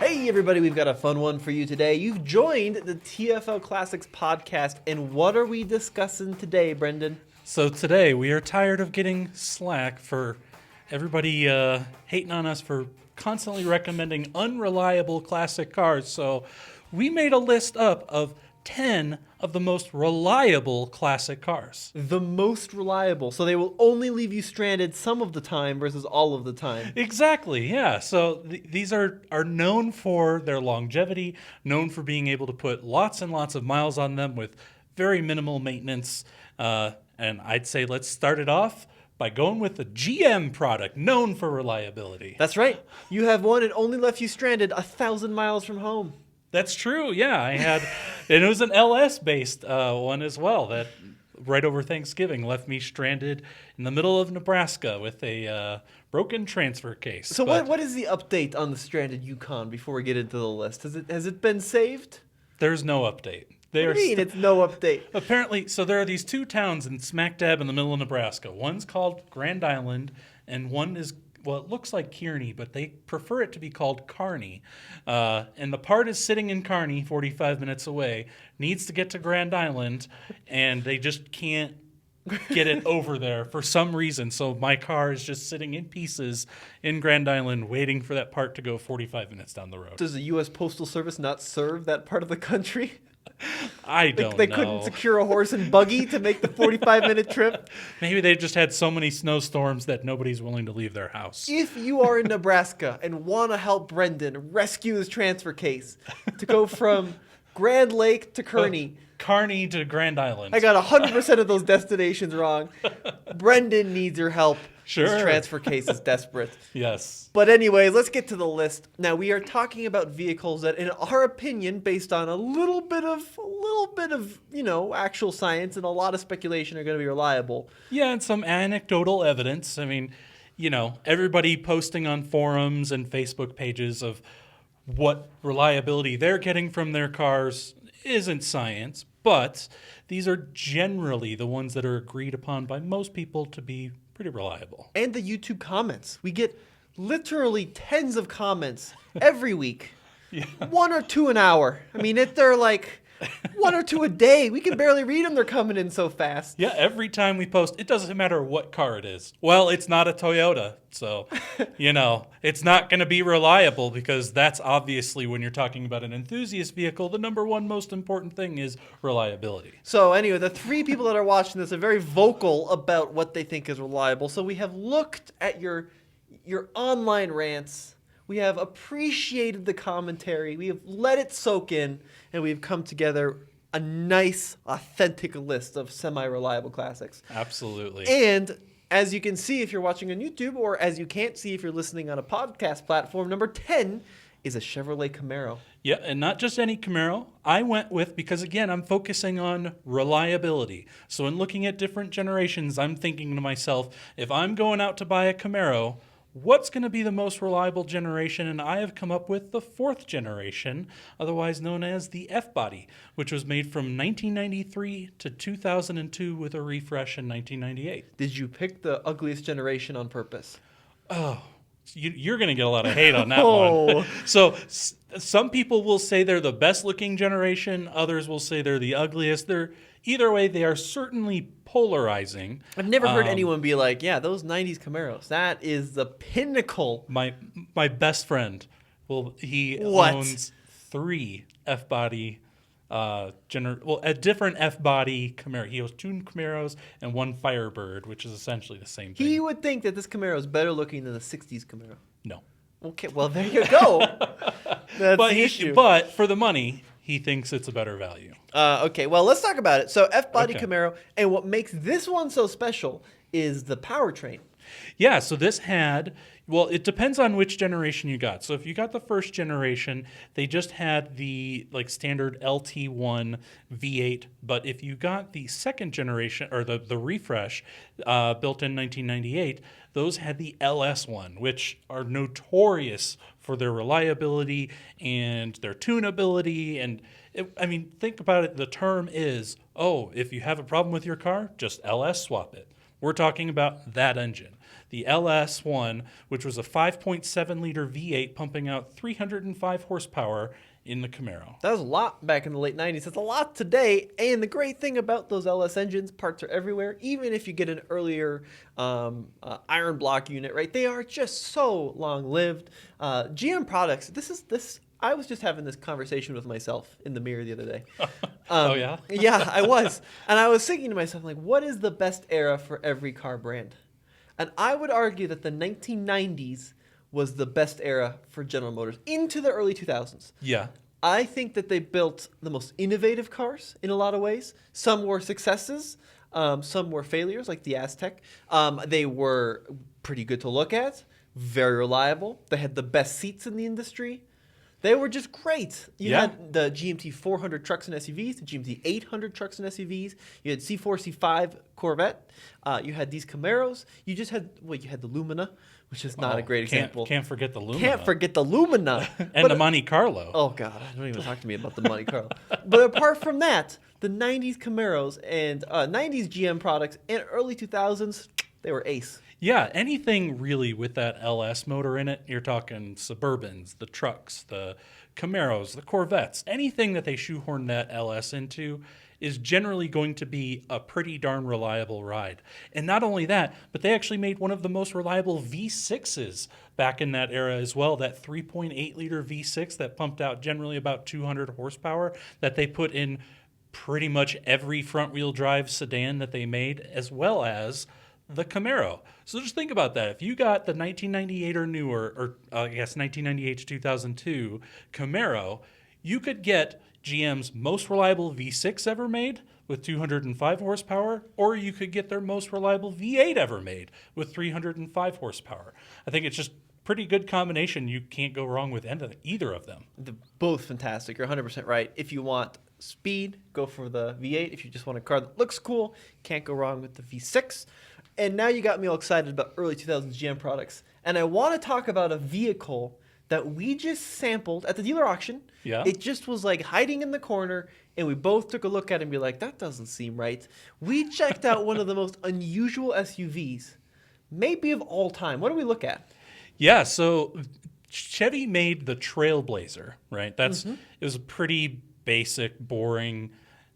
Hey everybody, we've got a fun one for you today. You've joined the TFL Classics podcast, and what are we discussing today, Brendan? So today we are tired of getting slack for everybody hating on us for constantly recommending unreliable classic cars. So we made a list up of 10 of the most reliable classic cars. The most reliable, so they will only leave you stranded some of the time versus all of the time. Exactly, yeah. So these are known for their longevity, known for being able to put lots and lots of miles on them with very minimal maintenance. And I'd say let's start it off by going with the GM product, known for reliability. That's right. You have one, it only left you stranded 1,000 miles from home. That's true, yeah. I had, and it was an LS-based one as well that right over Thanksgiving left me stranded in the middle of Nebraska with a broken transfer case. So what is the update on the stranded Yukon before we get into the list? Has it been saved? There's no update. What do you mean it's no update? Apparently, so there are these two towns in smack dab in the middle of Nebraska. One's called Grand Island, and one is, well, it looks like Kearney, but they prefer it to be called Kearney. And the part is sitting in Kearney, 45 minutes away, needs to get to Grand Island, and they just can't get it over there for some reason. So my car is just sitting in pieces in Grand Island waiting for that part to go 45 minutes down the road. Does the U.S. Postal Service not serve that part of the country? I don't know. They couldn't secure a horse and buggy to make the 45-minute trip? Maybe they just had so many snowstorms that nobody's willing to leave their house. If you are in Nebraska and want to help Brendan rescue his transfer case to go from Grand Lake to Kearney. Kearney to Grand Island. I got 100% of those destinations wrong. Brendan needs your help. Sure. His transfer case is desperate. Yes. But anyway, let's get to the list. Now, we are talking about vehicles that, in our opinion, based on a little bit of, actual science and a lot of speculation, are going to be reliable. Yeah, and some anecdotal evidence. I mean, everybody posting on forums and Facebook pages of what reliability they're getting from their cars isn't science, but these are generally the ones that are agreed upon by most people to be pretty reliable. And the YouTube comments. We get literally tens of comments every week. Yeah. 1 or 2 an hour. I mean, they're like 1 or 2 a day. We can barely read them. They're coming in so fast. Yeah, every time we post, it doesn't matter what car it is. Well, it's not a Toyota, so, it's not going to be reliable because that's obviously when you're talking about an enthusiast vehicle, the number one most important thing is reliability. So anyway, the 3 people that are watching this are very vocal about what they think is reliable. So we have looked at your online rants. We have appreciated the commentary. We have let it soak in, and we've come together a nice, authentic list of semi-reliable classics. Absolutely. And as you can see if you're watching on YouTube, or as you can't see if you're listening on a podcast platform, number 10 is a Chevrolet Camaro. Yeah, and not just any Camaro. I went with, because again, I'm focusing on reliability. So in looking at different generations, I'm thinking to myself, if I'm going out to buy a Camaro, what's going to be the most reliable generation? And I have come up with the 4th generation, otherwise known as the F-Body, which was made from 1993 to 2002 with a refresh in 1998. Did you pick the ugliest generation on purpose? Oh, you're going to get a lot of hate on that one. So some people will say they're the best looking generation. Others will say they're the ugliest. Either way, they are certainly polarizing. I've never heard anyone be like, yeah, those 90s Camaros, that is the pinnacle. My best friend, he owns 3 F-Body, a different F-Body Camaro. He owns 2 Camaros and 1 Firebird, which is essentially the same thing. He would think that this Camaro is better looking than the 60s Camaro. No. Okay, well, there you go. That's the issue. But for the money, he thinks it's a better value. Okay, well, let's talk about it. So F-Body Camaro, and what makes this one so special is the powertrain. Yeah, so this had, it depends on which generation you got. So if you got the first generation, they just had the standard LT1 V8. But if you got the second generation, or the refresh, built in 1998, those had the LS1, which are notorious for their reliability and their tunability. And think about it. The term is, if you have a problem with your car, just LS swap it. We're talking about that engine. The LS1, which was a 5.7-liter V8 pumping out 305 horsepower in the Camaro. That was a lot back in the late 90s. It's a lot today. And the great thing about those LS engines, parts are everywhere. Even if you get an earlier iron block unit, right? They are just so long-lived. GM products, I was just having this conversation with myself in the mirror the other day. Oh, yeah? Yeah, I was. And I was thinking to myself, like, what is the best era for every car brand? And I would argue that the 1990s was the best era for General Motors into the early 2000s. Yeah. I think that they built the most innovative cars in a lot of ways. Some were successes, some were failures, like the Aztec. They were pretty good to look at, very reliable. They had the best seats in the industry. They were just great. You had the GMT 400 trucks and SUVs, the GMT 800 trucks and SUVs. You had C4, C5 Corvette. You had these Camaros. You had the Lumina, which is not a great example. Can't forget the Lumina. Can't forget the Lumina. And the Monte Carlo. Oh, God. Don't even talk to me about the Monte Carlo. But apart from that, the 90s Camaros and 90s GM products and early 2000s, they were ace. Yeah, anything really with that LS motor in it, you're talking Suburbans, the trucks, the Camaros, the Corvettes, anything that they shoehorn that LS into is generally going to be a pretty darn reliable ride. And not only that, but they actually made one of the most reliable V6s back in that era as well, that 3.8-liter V6 that pumped out generally about 200 horsepower that they put in pretty much every front-wheel drive sedan that they made, as well as the Camaro. So just think about that. If you got the 1998 or newer, or I guess 1998 to 2002 Camaro, you could get GM's most reliable V6 ever made with 205 horsepower, or you could get their most reliable V8 ever made with 305 horsepower. I think it's just pretty good combination. You can't go wrong with either of them. They're both fantastic. You're 100% right. If you want speed, go for the V8. If you just want a car that looks cool, can't go wrong with the V6. And now you got me all excited about early 2000s GM products. And I want to talk about a vehicle that we just sampled at the dealer auction. Yeah. It just was like hiding in the corner, and we both took a look at it and be like, that doesn't seem right. We checked out one of the most unusual SUVs, maybe of all time. What do we look at? Yeah, so Chevy made the Trailblazer, right? It was a pretty basic, boring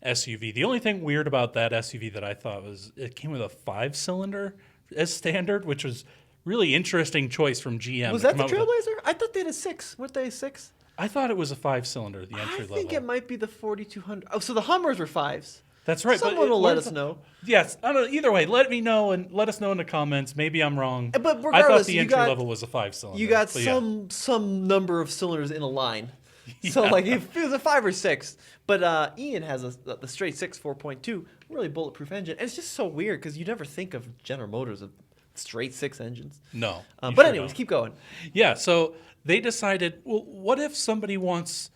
SUV. The only thing weird about that SUV that I thought was it came with a 5-cylinder as standard, which was really interesting choice from GM. Was that the Trailblazer? I thought they had a 6. Weren't they a 6? I thought it was a 5-cylinder, the entry level. I think it might be the 4200. Oh, so the Hummers were 5s. That's right. Someone will let us know. Yes. I don't know. Either way, let me know and let us know in the comments. Maybe I'm wrong. But regardless, I thought the entry level was a 5-cylinder. You got some number of cylinders in a line. So like if it was a 5 or 6. But Ian has the straight 6 4.2, really bulletproof engine. And it's just so weird because you never think of General Motors of straight 6 engines. No. But anyways, keep going. Yeah. So they decided, well, what if somebody wants,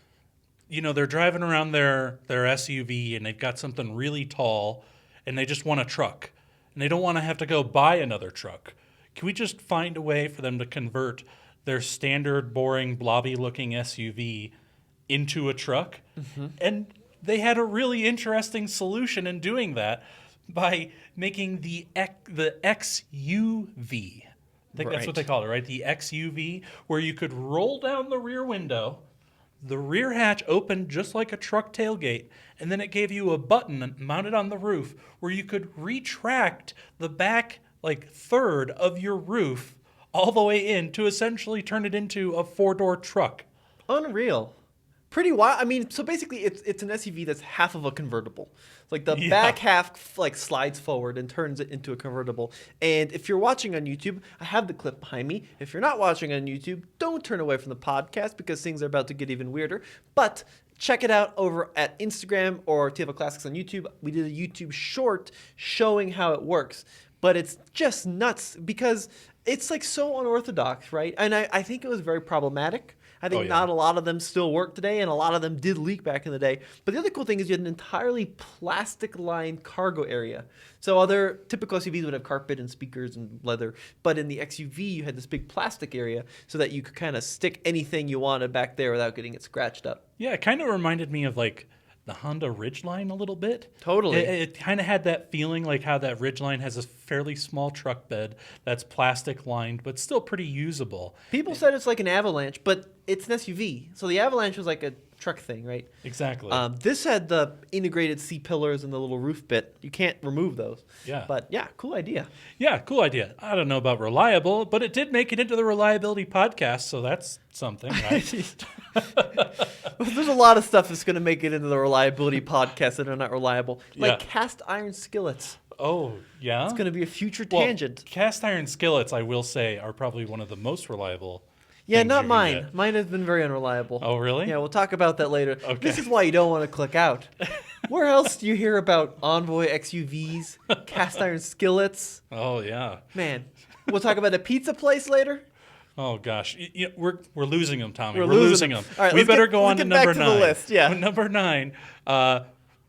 they're driving around their SUV and they've got something really tall and they just want a truck and they don't want to have to go buy another truck. Can we just find a way for them to convert their standard, boring, blobby-looking SUV into a truck? Mm-hmm. And they had a really interesting solution in doing that by making the XUV. I think that's what they call it, right? The XUV, where you could roll down the rear window, the rear hatch opened just like a truck tailgate, and then it gave you a button mounted on the roof where you could retract the back third of your roof all the way in to essentially turn it into a 4-door truck. Unreal. Pretty wild. I mean, so basically it's an SUV that's half of a convertible. Like the back half slides forward and turns it into a convertible. And if you're watching on YouTube, I have the clip behind me. If you're not watching on YouTube, don't turn away from the podcast because things are about to get even weirder. But check it out over at Instagram or TFL Classics on YouTube. We did a YouTube short showing how it works. But it's just nuts because it's so unorthodox, right? And I think it was very problematic. I think not a lot of them still work today, and a lot of them did leak back in the day. But the other cool thing is you had an entirely plastic-lined cargo area. So other typical SUVs would have carpet and speakers and leather, but in the XUV you had this big plastic area so that you could kind of stick anything you wanted back there without getting it scratched up. Yeah, it kind of reminded me of the Honda Ridgeline a little bit. Totally. It kind of had that feeling like how that Ridgeline has a fairly small truck bed that's plastic lined, but still pretty usable. People said it's like an Avalanche, but it's an SUV. So the Avalanche was like a truck thing, right? Exactly. This had the integrated C-pillars and the little roof bit. You can't remove those. Yeah. But yeah, cool idea. Yeah, cool idea. I don't know about reliable, but it did make it into the reliability podcast, so that's something, right? There's a lot of stuff that's going to make it into the reliability podcast that are not reliable. Like cast iron skillets. Oh, yeah? It's going to be a future tangent. Cast iron skillets, I will say, are probably one of the most reliable. Yeah, not mine. Mine has been very unreliable. Oh, really? Yeah, we'll talk about that later. Okay. This is why you don't want to click out. Where else do you hear about Envoy XUVs, cast iron skillets? Oh, yeah. Man, we'll talk about a pizza place later. Oh gosh, we're losing them, Tommy. We're losing them. All right, we better go on let's to get number back 9. The list. Yeah. Number 9.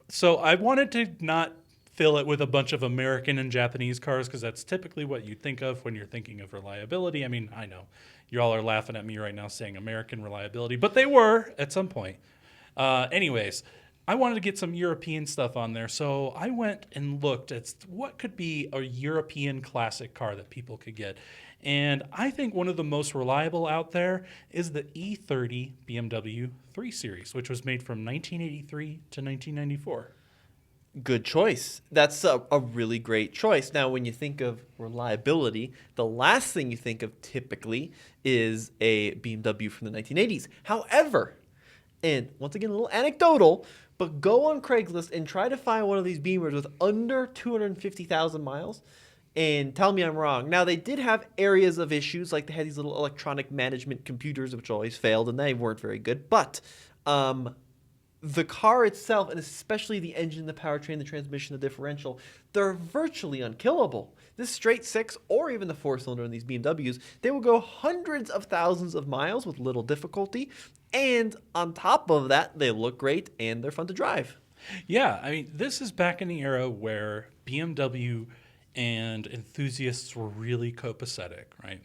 So I wanted to not fill it with a bunch of American and Japanese cars because that's typically what you think of when you're thinking of reliability. I mean, I know you all are laughing at me right now saying American reliability, but they were at some point. Anyways, I wanted to get some European stuff on there, so I went and looked at what could be a European classic car that people could get. And I think one of the most reliable out there is the E30 BMW 3 Series, which was made from 1983 to 1994. Good choice. That's a really great choice. Now, when you think of reliability, the last thing you think of typically is a BMW from the 1980s. However, and once again, a little anecdotal, but go on Craigslist and try to find one of these Beamers with under 250,000 miles and tell me I'm wrong. Now, they did have areas of issues, like they had these little electronic management computers, which always failed, and they weren't very good. But the car itself, and especially the engine, the powertrain, the transmission, the differential, they're virtually unkillable. This straight 6 or even the 4-cylinder in these BMWs, they will go hundreds of thousands of miles with little difficulty. And on top of that, they look great and they're fun to drive. Yeah, I mean, this is back in the era where BMW and enthusiasts were really copacetic, right?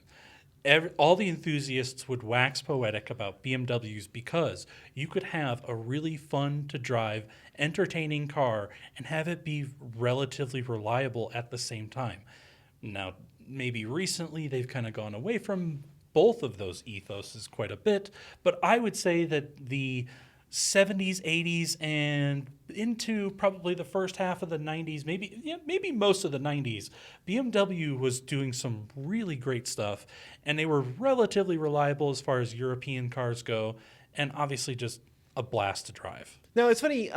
All the enthusiasts would wax poetic about BMWs because you could have a really fun to drive, entertaining car and have it be relatively reliable at the same time. Now, maybe recently they've kind of gone away from both of those ethoses quite a bit, but I would say that the 70s, 80s, and into probably the first half of the 90s, maybe most of the 90s, BMW was doing some really great stuff, and they were relatively reliable as far as European cars go, and obviously just a blast to drive. Now, it's funny,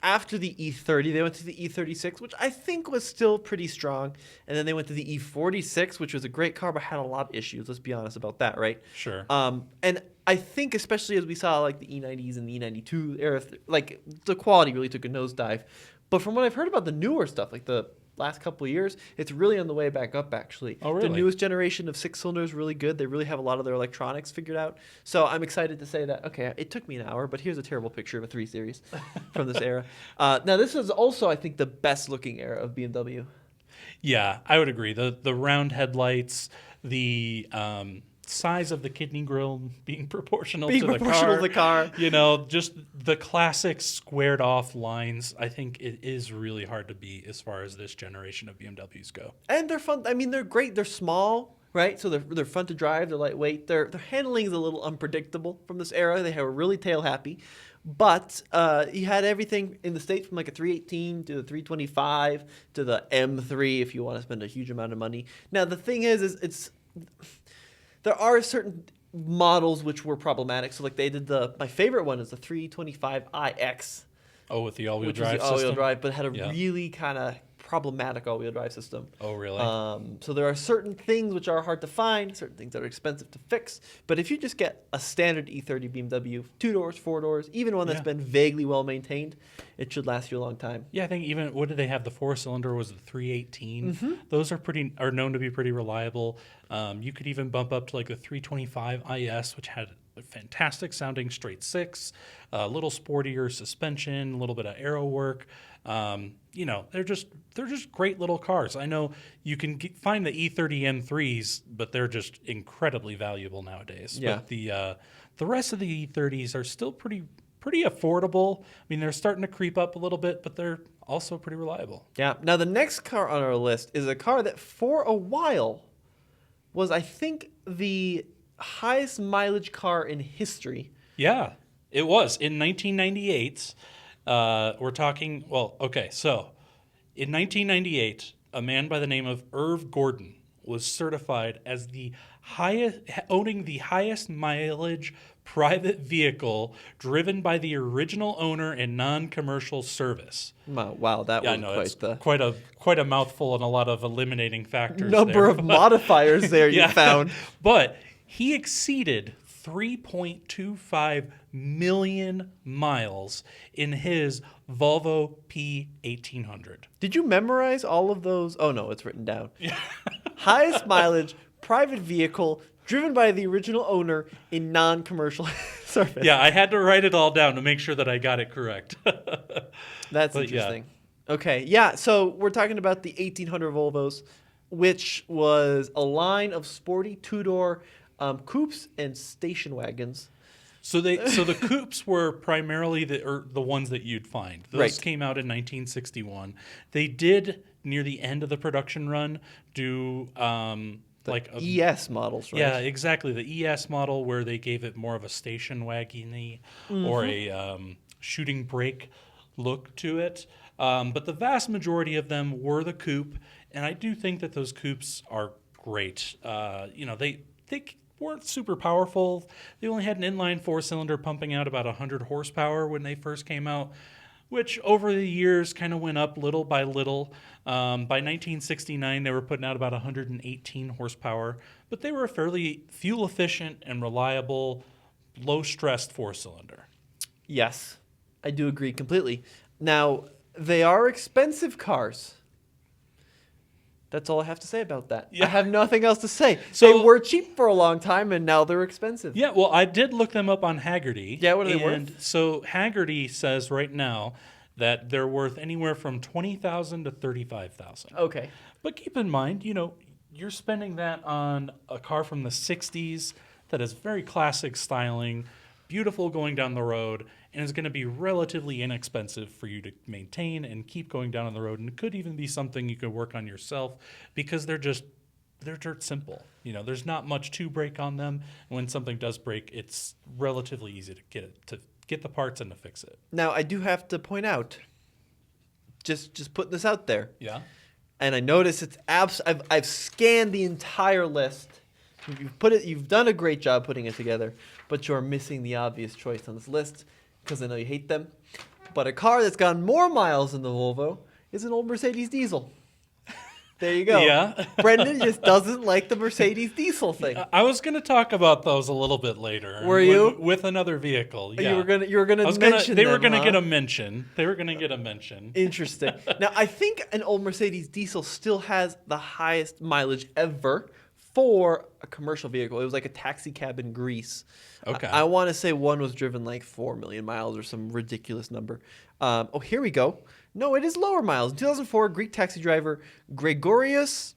after the E30, they went to the E36, which I think was still pretty strong, and then they went to the E46, which was a great car, but had a lot of issues, let's be honest about that, right? Sure. And I think especially as we saw like the E90s and the E92 era, like the quality really took a nosedive. But from what I've heard about the newer stuff, like the last couple of years, it's really on the way back up, actually. Oh, really? The newest generation of 6-cylinders is really good. They really have a lot of their electronics figured out. So I'm excited to say that, okay, it took me an hour, but here's a terrible picture of a 3 Series from this era. Now, this is also, I think, the best-looking era of BMW. Yeah, I would agree. The round headlights, the size of the kidney grille being proportional to the car. You know, just the classic squared off lines. I think it is really hard to beat as far as this generation of BMWs go. And they're fun. I mean, they're great. They're small, right? So they're fun to drive. They're lightweight. Their handling is a little unpredictable from this era. They were really tail happy. But you had everything in the States from like a 318 to the 325 to the M3 if you want to spend a huge amount of money. Now, the thing is there are certain models which were problematic. So like they did my favorite one is the 325iX. Oh, with the all-wheel which drive was the all-wheel system? drive, but had a really kind of problematic all-wheel drive system. Oh, really? So there are certain things which are hard to find, certain things that are expensive to fix. But if you just get a standard E30 BMW, 2 doors, 4 doors, even one that's been vaguely well maintained, it should last you a long time. Yeah, I think even what did they have? The 4-cylinder was the 318. Mm-hmm. Those are known to be pretty reliable. You could even bump up to like the 325 IS, which had a fantastic sounding straight 6, a little sportier suspension, a little bit of aero work. You know, they're just great little cars. I know you can find the E30 M3s, but they're just incredibly valuable nowadays. Yeah. But the rest of the E30s are still pretty pretty affordable. I mean, they're starting to creep up a little bit, but they're also pretty reliable. Yeah. Now, the next car on our list is a car that for a while was, I think, the highest mileage car in history. Yeah, it was. In 1998, we're talking, so in 1998, a man by the name of Irv Gordon was certified as owning the highest mileage private vehicle driven by the original owner in non-commercial service. Wow, that was quite a mouthful and a lot of eliminating factors. Number of modifiers there you found. But he exceeded 3.25 million miles in his Volvo P1800. Did you memorize all of those? Oh, no, it's written down. Highest mileage, private vehicle, driven by the original owner in non-commercial service. Yeah, I had to write it all down to make sure that I got it correct. That's interesting. Yeah. Okay, yeah, so we're talking about the 1800 Volvos, which was a line of sporty two-door coupes and station wagons. So the coupes were primarily the ones that you'd find. Those came out in 1961. They did, near the end of the production run, do ES models, right? Yeah, exactly. The ES model, where they gave it more of a station wagon-y or a shooting brake look to it. But the vast majority of them were the coupe, and I do think that those coupes are great. They weren't super powerful. They only had an inline four-cylinder pumping out about 100 horsepower when they first came out, which over the years kind of went up little by little. By 1969, they were putting out about 118 horsepower, but they were a fairly fuel-efficient and reliable, low-stressed four-cylinder. Yes, I do agree completely. Now, they are expensive cars. That's all I have to say about that. Yeah. I have nothing else to say. So, they were cheap for a long time, and now they're expensive. Yeah, well, I did look them up on Hagerty. Yeah, what are they worth? So Hagerty says right now that they're worth anywhere from $20,000 to $35,000. Okay. But keep in mind, you're spending that on a car from the 60s that is very classic styling, beautiful going down the road, and is going to be relatively inexpensive for you to maintain and keep going down on the road. And it could even be something you could work on yourself because they're dirt simple. There's not much to break on them. And when something does break, it's relatively easy to get the parts and to fix it. Now, I do have to point out, just putting this out there. Yeah. And I notice it's I've scanned the entire list. You've done a great job putting it together, but you're missing the obvious choice on this list because I know you hate them. But a car that's gone more miles than the Volvo is an old Mercedes diesel. There you go. Yeah. Brendan just doesn't like the Mercedes diesel thing. I was going to talk about those a little bit later. Were you? With another vehicle. Yeah. You were gonna mention They were going to huh? get a mention. They were going to get a mention. Interesting. Now, I think an old Mercedes diesel still has the highest mileage ever for a commercial vehicle. It was like a taxi cab in Greece. Okay. I want to say one was driven like 4 million miles or some ridiculous number. Here we go. No, it is lower miles. In 2004, Greek taxi driver Gregorius,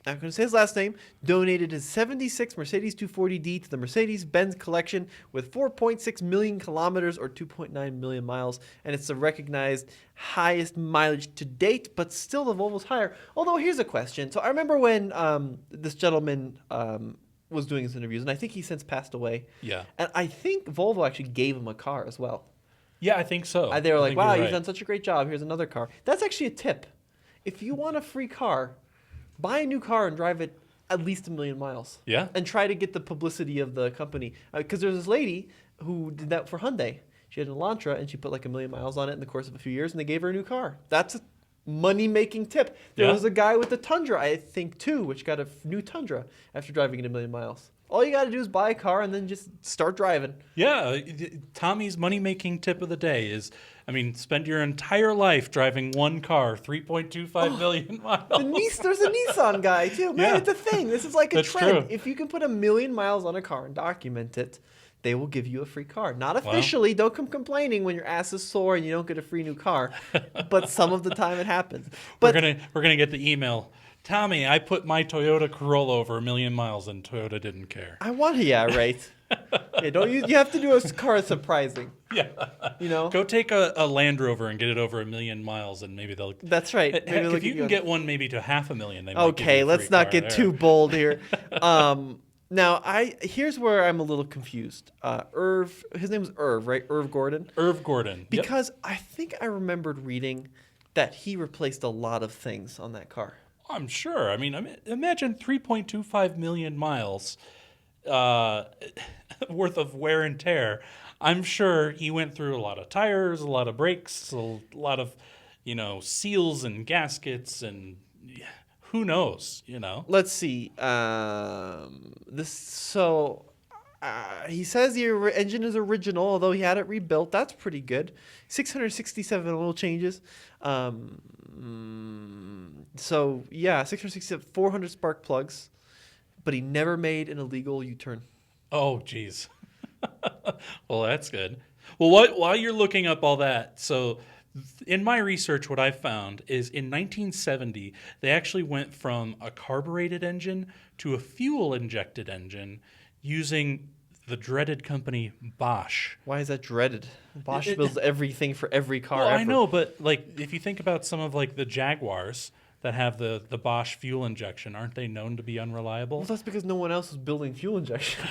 I'm going to say his last name, donated his 76 Mercedes 240D to the Mercedes-Benz collection with 4.6 million kilometers or 2.9 million miles. And it's the recognized highest mileage to date, but still the Volvo's higher. Although here's a question. So I remember when this gentleman was doing his interviews, and I think he since passed away. Yeah. And I think Volvo actually gave him a car as well. Yeah, I think so. They were like, wow, you've done such a great job. Here's another car. That's actually a tip. If you want a free car, buy a new car and drive it at least 1 million miles. Yeah. And try to get the publicity of the company. Because there's this lady who did that for Hyundai. She had an Elantra, and she put like 1 million miles on it in the course of a few years, and they gave her a new car. That's a money-making tip. There was a guy with the Tundra, I think, too, which got a new Tundra after driving it 1 million miles. All you got to do is buy a car and then just start driving. Yeah. Tommy's money-making tip of the day is, spend your entire life driving one car, 3.25 million miles. There's a Nissan guy, too. Man, It's a thing. This is like a trend. True. If you can put 1 million miles on a car and document it, they will give you a free car. Not officially. Well, don't come complaining when your ass is sore and you don't get a free new car. But some of the time it happens. But we're gonna get the email. Tommy, I put my Toyota Corolla over 1 million miles and Toyota didn't care. Yeah, right. Yeah, don't you have to do a car surprising. Yeah. You know? Go take a Land Rover and get it over 1 million miles, and maybe they'll. That's right. Heck, Maybe if you can get one maybe to 500,000, they might give Okay, you a let's free not car get there. too bold here. Now here's where I'm a little confused. Irv, his name was Irv, right? Irv Gordon. Irv Gordon. Yep. Because I think I remembered reading that he replaced a lot of things on that car. I'm sure. I mean, imagine 3.25 million miles worth of wear and tear. I'm sure he went through a lot of tires, a lot of brakes, a lot of, seals and gaskets, and who knows, Let's see. He says the engine is original, although he had it rebuilt. That's pretty good. 667 oil changes. 667, 400 spark plugs, but he never made an illegal U-turn. Oh, geez. Well, that's good. Well, while you're looking up all that, so in my research, what I found is in 1970, they actually went from a carbureted engine to a fuel-injected engine using the dreaded company Bosch. Why is that dreaded? Bosch builds everything for every car Well, ever. I know, but if you think about some of the Jaguars that have the Bosch fuel injection, aren't they known to be unreliable? Well, that's because no one else was building fuel injection.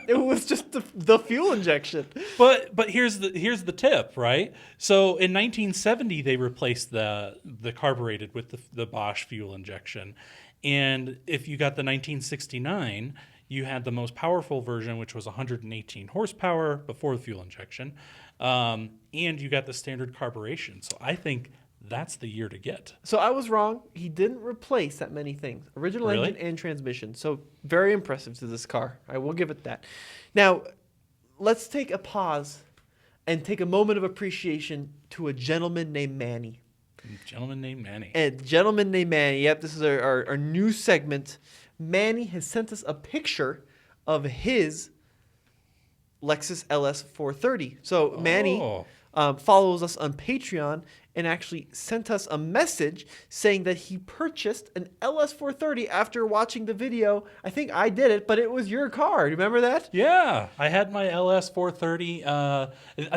It was just the fuel injection. But here's the tip, right? So in 1970 they replaced the carbureted with the Bosch fuel injection, and if you got the 1969, you had the most powerful version, which was 118 horsepower before the fuel injection, and you got the standard carburation. So I think that's the year to get. So I was wrong. He didn't replace that many things. Original Really? engine and transmission. So very impressive to this car. I will give it that. Now, let's take a pause and take a moment of appreciation to a gentleman named Manny. Gentleman named Manny. And gentleman named Manny. Yep, this is our new segment. Manny has sent us a picture of his Lexus LS 430. So Manny follows us on Patreon and actually sent us a message saying that he purchased an LS 430 after watching the video. I think I did it, but it was your car. Do you remember that? Yeah, I had my LS 430. I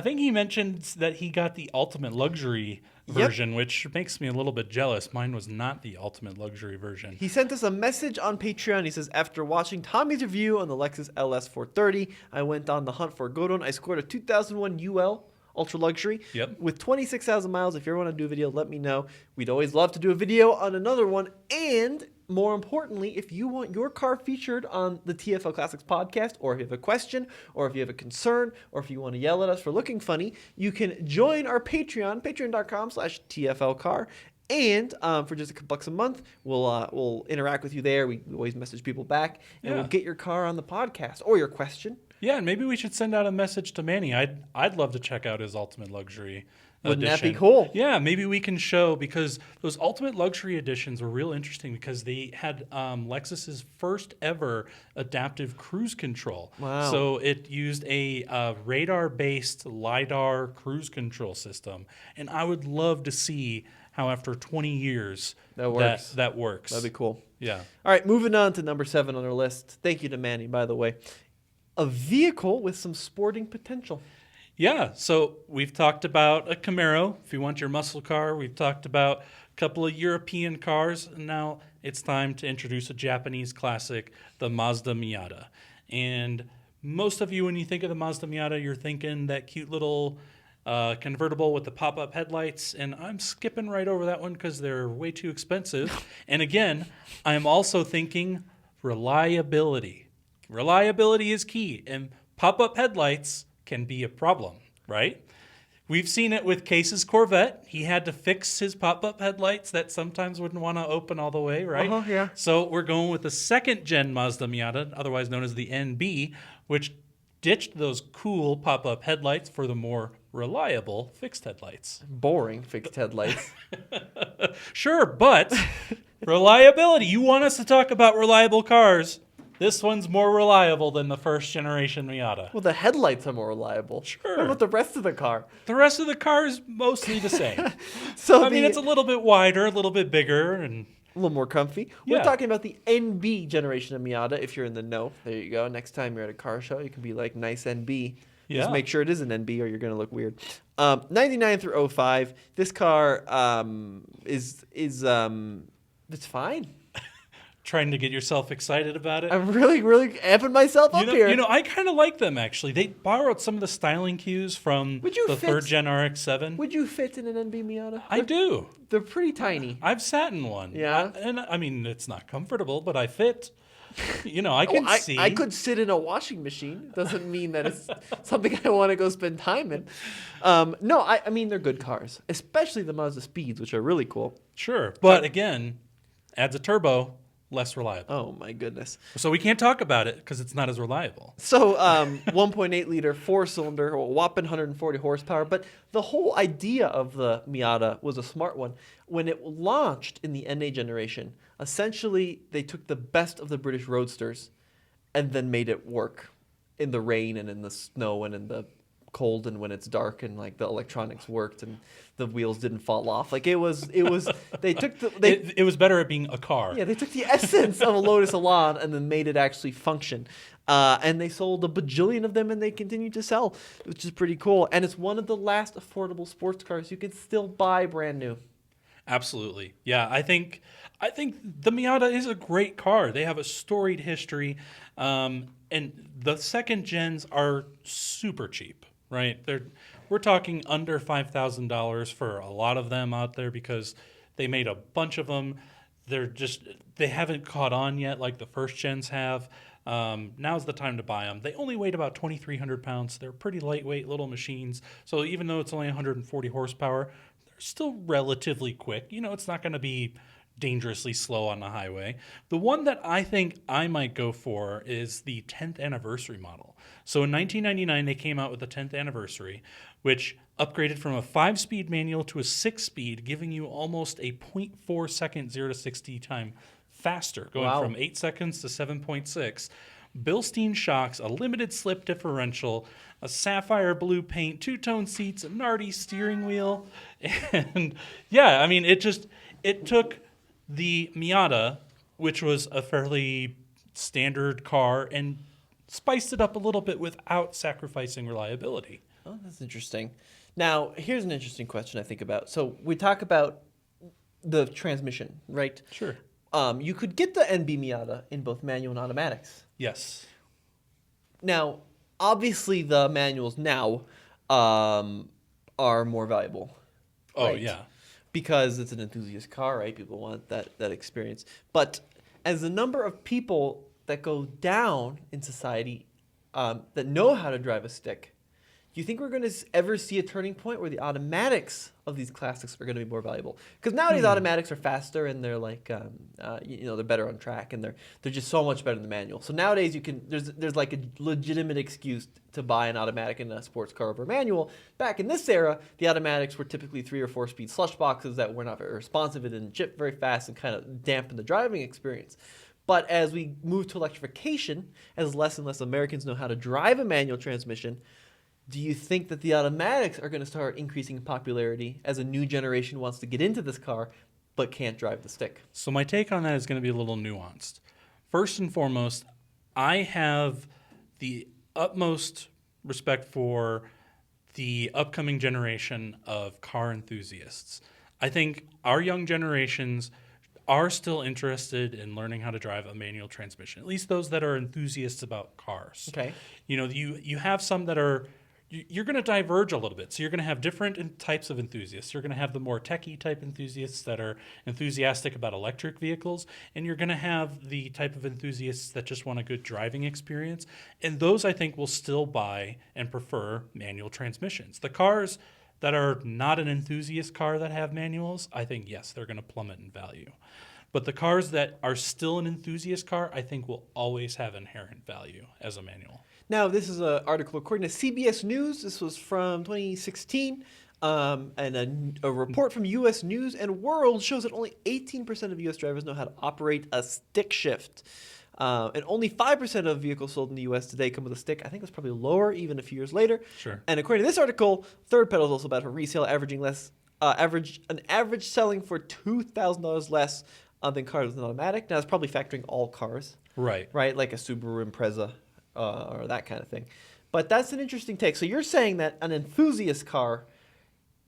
think he mentioned that he got the ultimate luxury version, which makes me a little bit jealous. Mine was not the ultimate luxury version. He sent us a message on Patreon. He says, after watching Tommy's review on the Lexus LS 430, I went on the hunt for a good one. I scored a 2001 UL Ultra Luxury with 26,000 miles. If you ever want to do a video, let me know. We'd always love to do a video on another one. And more importantly, if you want your car featured on the TFL Classics podcast, or if you have a question, or if you have a concern, or if you want to yell at us for looking funny, you can join our Patreon, patreon.com/TFLcar. And for just a couple bucks a month, we'll interact with you there. We always message people back, and we'll get your car on the podcast or your question. Yeah, and maybe we should send out a message to Manny. I'd love to check out his Ultimate Luxury Wouldn't edition. that be cool? Yeah, maybe we can show, because those Ultimate Luxury editions were real interesting because they had Lexus's first ever adaptive cruise control. Wow. So it used a radar-based LiDAR cruise control system. And I would love to see how after 20 years that works. That'd be cool. Yeah. All right, moving on to number 7 on our list. Thank you to Manny, by the way. A vehicle with some sporting potential. Yeah, so we've talked about a Camaro, if you want your muscle car. We've talked about a couple of European cars, and now it's time to introduce a Japanese classic, the Mazda Miata. And most of you, when you think of the Mazda Miata, you're thinking that cute little convertible with the pop-up headlights, and I'm skipping right over that one because they're way too expensive. And again, I'm also thinking reliability. Reliability is key, and pop-up headlights can be a problem, right? We've seen it with Case's Corvette. He had to fix his pop-up headlights that sometimes wouldn't want to open all the way, right? Yeah. So we're going with the second-gen Mazda Miata, otherwise known as the NB, which ditched those cool pop-up headlights for the more reliable fixed headlights. Boring fixed headlights. Sure, but reliability. You want us to talk about reliable cars. This one's more reliable than the first generation Miata. Well, the headlights are more reliable. Sure. What about the rest of the car? The rest of the car is mostly the same. So I mean, it's a little bit wider, a little bit bigger, and A little more comfy. Yeah. We're talking about the NB generation of Miata. If you're in the know, there you go. Next time you're at a car show, you can be like, nice NB. Yeah. Just make sure it is an NB or you're going to look weird. 99 through 05. This car is it's fine. Trying to get yourself excited about it. I'm really, really amping myself up here. You know, I kind of like them, actually. They borrowed some of the styling cues from the third-gen RX-7. Would you fit in an NB Miata? I do. They're pretty tiny. I've sat in one. Yeah? I mean, it's not comfortable, but I fit. You know, I can see. I could sit in a washing machine. Doesn't mean that it's something I want to go spend time in. No, I mean, they're good cars, especially the Mazda Speeds, which are really cool. Sure. But again, adds a turbo, less reliable. Oh, my goodness. So we can't talk about it because it's not as reliable. So 1.8 liter, 4-cylinder, a whopping 140 horsepower. But the whole idea of the Miata was a smart one. When it launched in the NA generation, essentially they took the best of the British roadsters and then made it work in the rain and in the snow and in the cold and when it's dark and like the electronics worked and the wheels didn't fall off. Like it was they took It was better at being a car. Yeah, they took the essence of a Lotus Elan and then made it actually function. And they sold a bajillion of them and they continue to sell, which is pretty cool. And it's one of the last affordable sports cars you can still buy brand new. Absolutely. Yeah, I think the Miata is a great car. They have a storied history. And the second gens are super cheap, right? We're talking under $5,000 for a lot of them out there because they made a bunch of them. They haven't caught on yet like the first gens have. Now's the time to buy them. They only weigh about 2,300 pounds. They're pretty lightweight little machines. So even though it's only 140 horsepower, they're still relatively quick. You know, it's not going to be dangerously slow on the highway. The one that I think I might go for is the 10th anniversary model. So in 1999, they came out with the 10th anniversary, which upgraded from a 5-speed manual to a 6-speed, giving you almost a 0.4 second 0 to 60 time faster, going from 8 seconds to 7.6. Bilstein shocks, a limited slip differential, a sapphire blue paint, 2-tone seats, a Nardi steering wheel. And yeah, I mean, it took the Miata, which was a fairly standard car, and spiced it up a little bit without sacrificing reliability. Oh, that's interesting. Now, here's an interesting question I think about. So we talk about the transmission, right? Sure. You could get the NB Miata in both manual and automatics. Yes. Now, obviously, the manuals now are more valuable. Oh, right? yeah. Because it's an enthusiast car, right? People want that experience. But as the number of people that go down in society that know how to drive a stick, do you think we're going to ever see a turning point where the automatics of these classics are going to be more valuable? Because nowadays automatics are faster and they're like, they're better on track and they're just so much better than the manual. So nowadays there's like a legitimate excuse to buy an automatic in a sports car over a manual. Back in this era, the automatics were typically 3 or 4-speed slush boxes that were not very responsive and didn't chip very fast and kind of dampened the driving experience. But as we move to electrification, as less and less Americans know how to drive a manual transmission, do you think that the automatics are going to start increasing in popularity as a new generation wants to get into this car but can't drive the stick? So my take on that is going to be a little nuanced. First and foremost, I have the utmost respect for the upcoming generation of car enthusiasts. I think our young generations are still interested in learning how to drive a manual transmission, at least those that are enthusiasts about cars. Okay. You know, you have some that are, you're going to diverge a little bit. So you're going to have different types of enthusiasts. You're going to have the more techie type enthusiasts that are enthusiastic about electric vehicles, and you're going to have the type of enthusiasts that just want a good driving experience. And those, I think, will still buy and prefer manual transmissions. The cars that are not an enthusiast car that have manuals, I think, yes, they're going to plummet in value. But the cars that are still an enthusiast car, I think, will always have inherent value as a manual. Now, this is an article according to CBS News. This was from 2016. And a report from U.S. News and World shows that only 18% of U.S. drivers know how to operate a stick shift. And only 5% of vehicles sold in the U.S. today come with a stick. I think that's probably lower even a few years later. Sure. And according to this article, third pedal is also about for resale, average selling for $2,000 less than cars with an automatic. Now, it's probably factoring all cars, Right. right? Like a Subaru Impreza or that kind of thing. But that's an interesting take. So you're saying that an enthusiast car,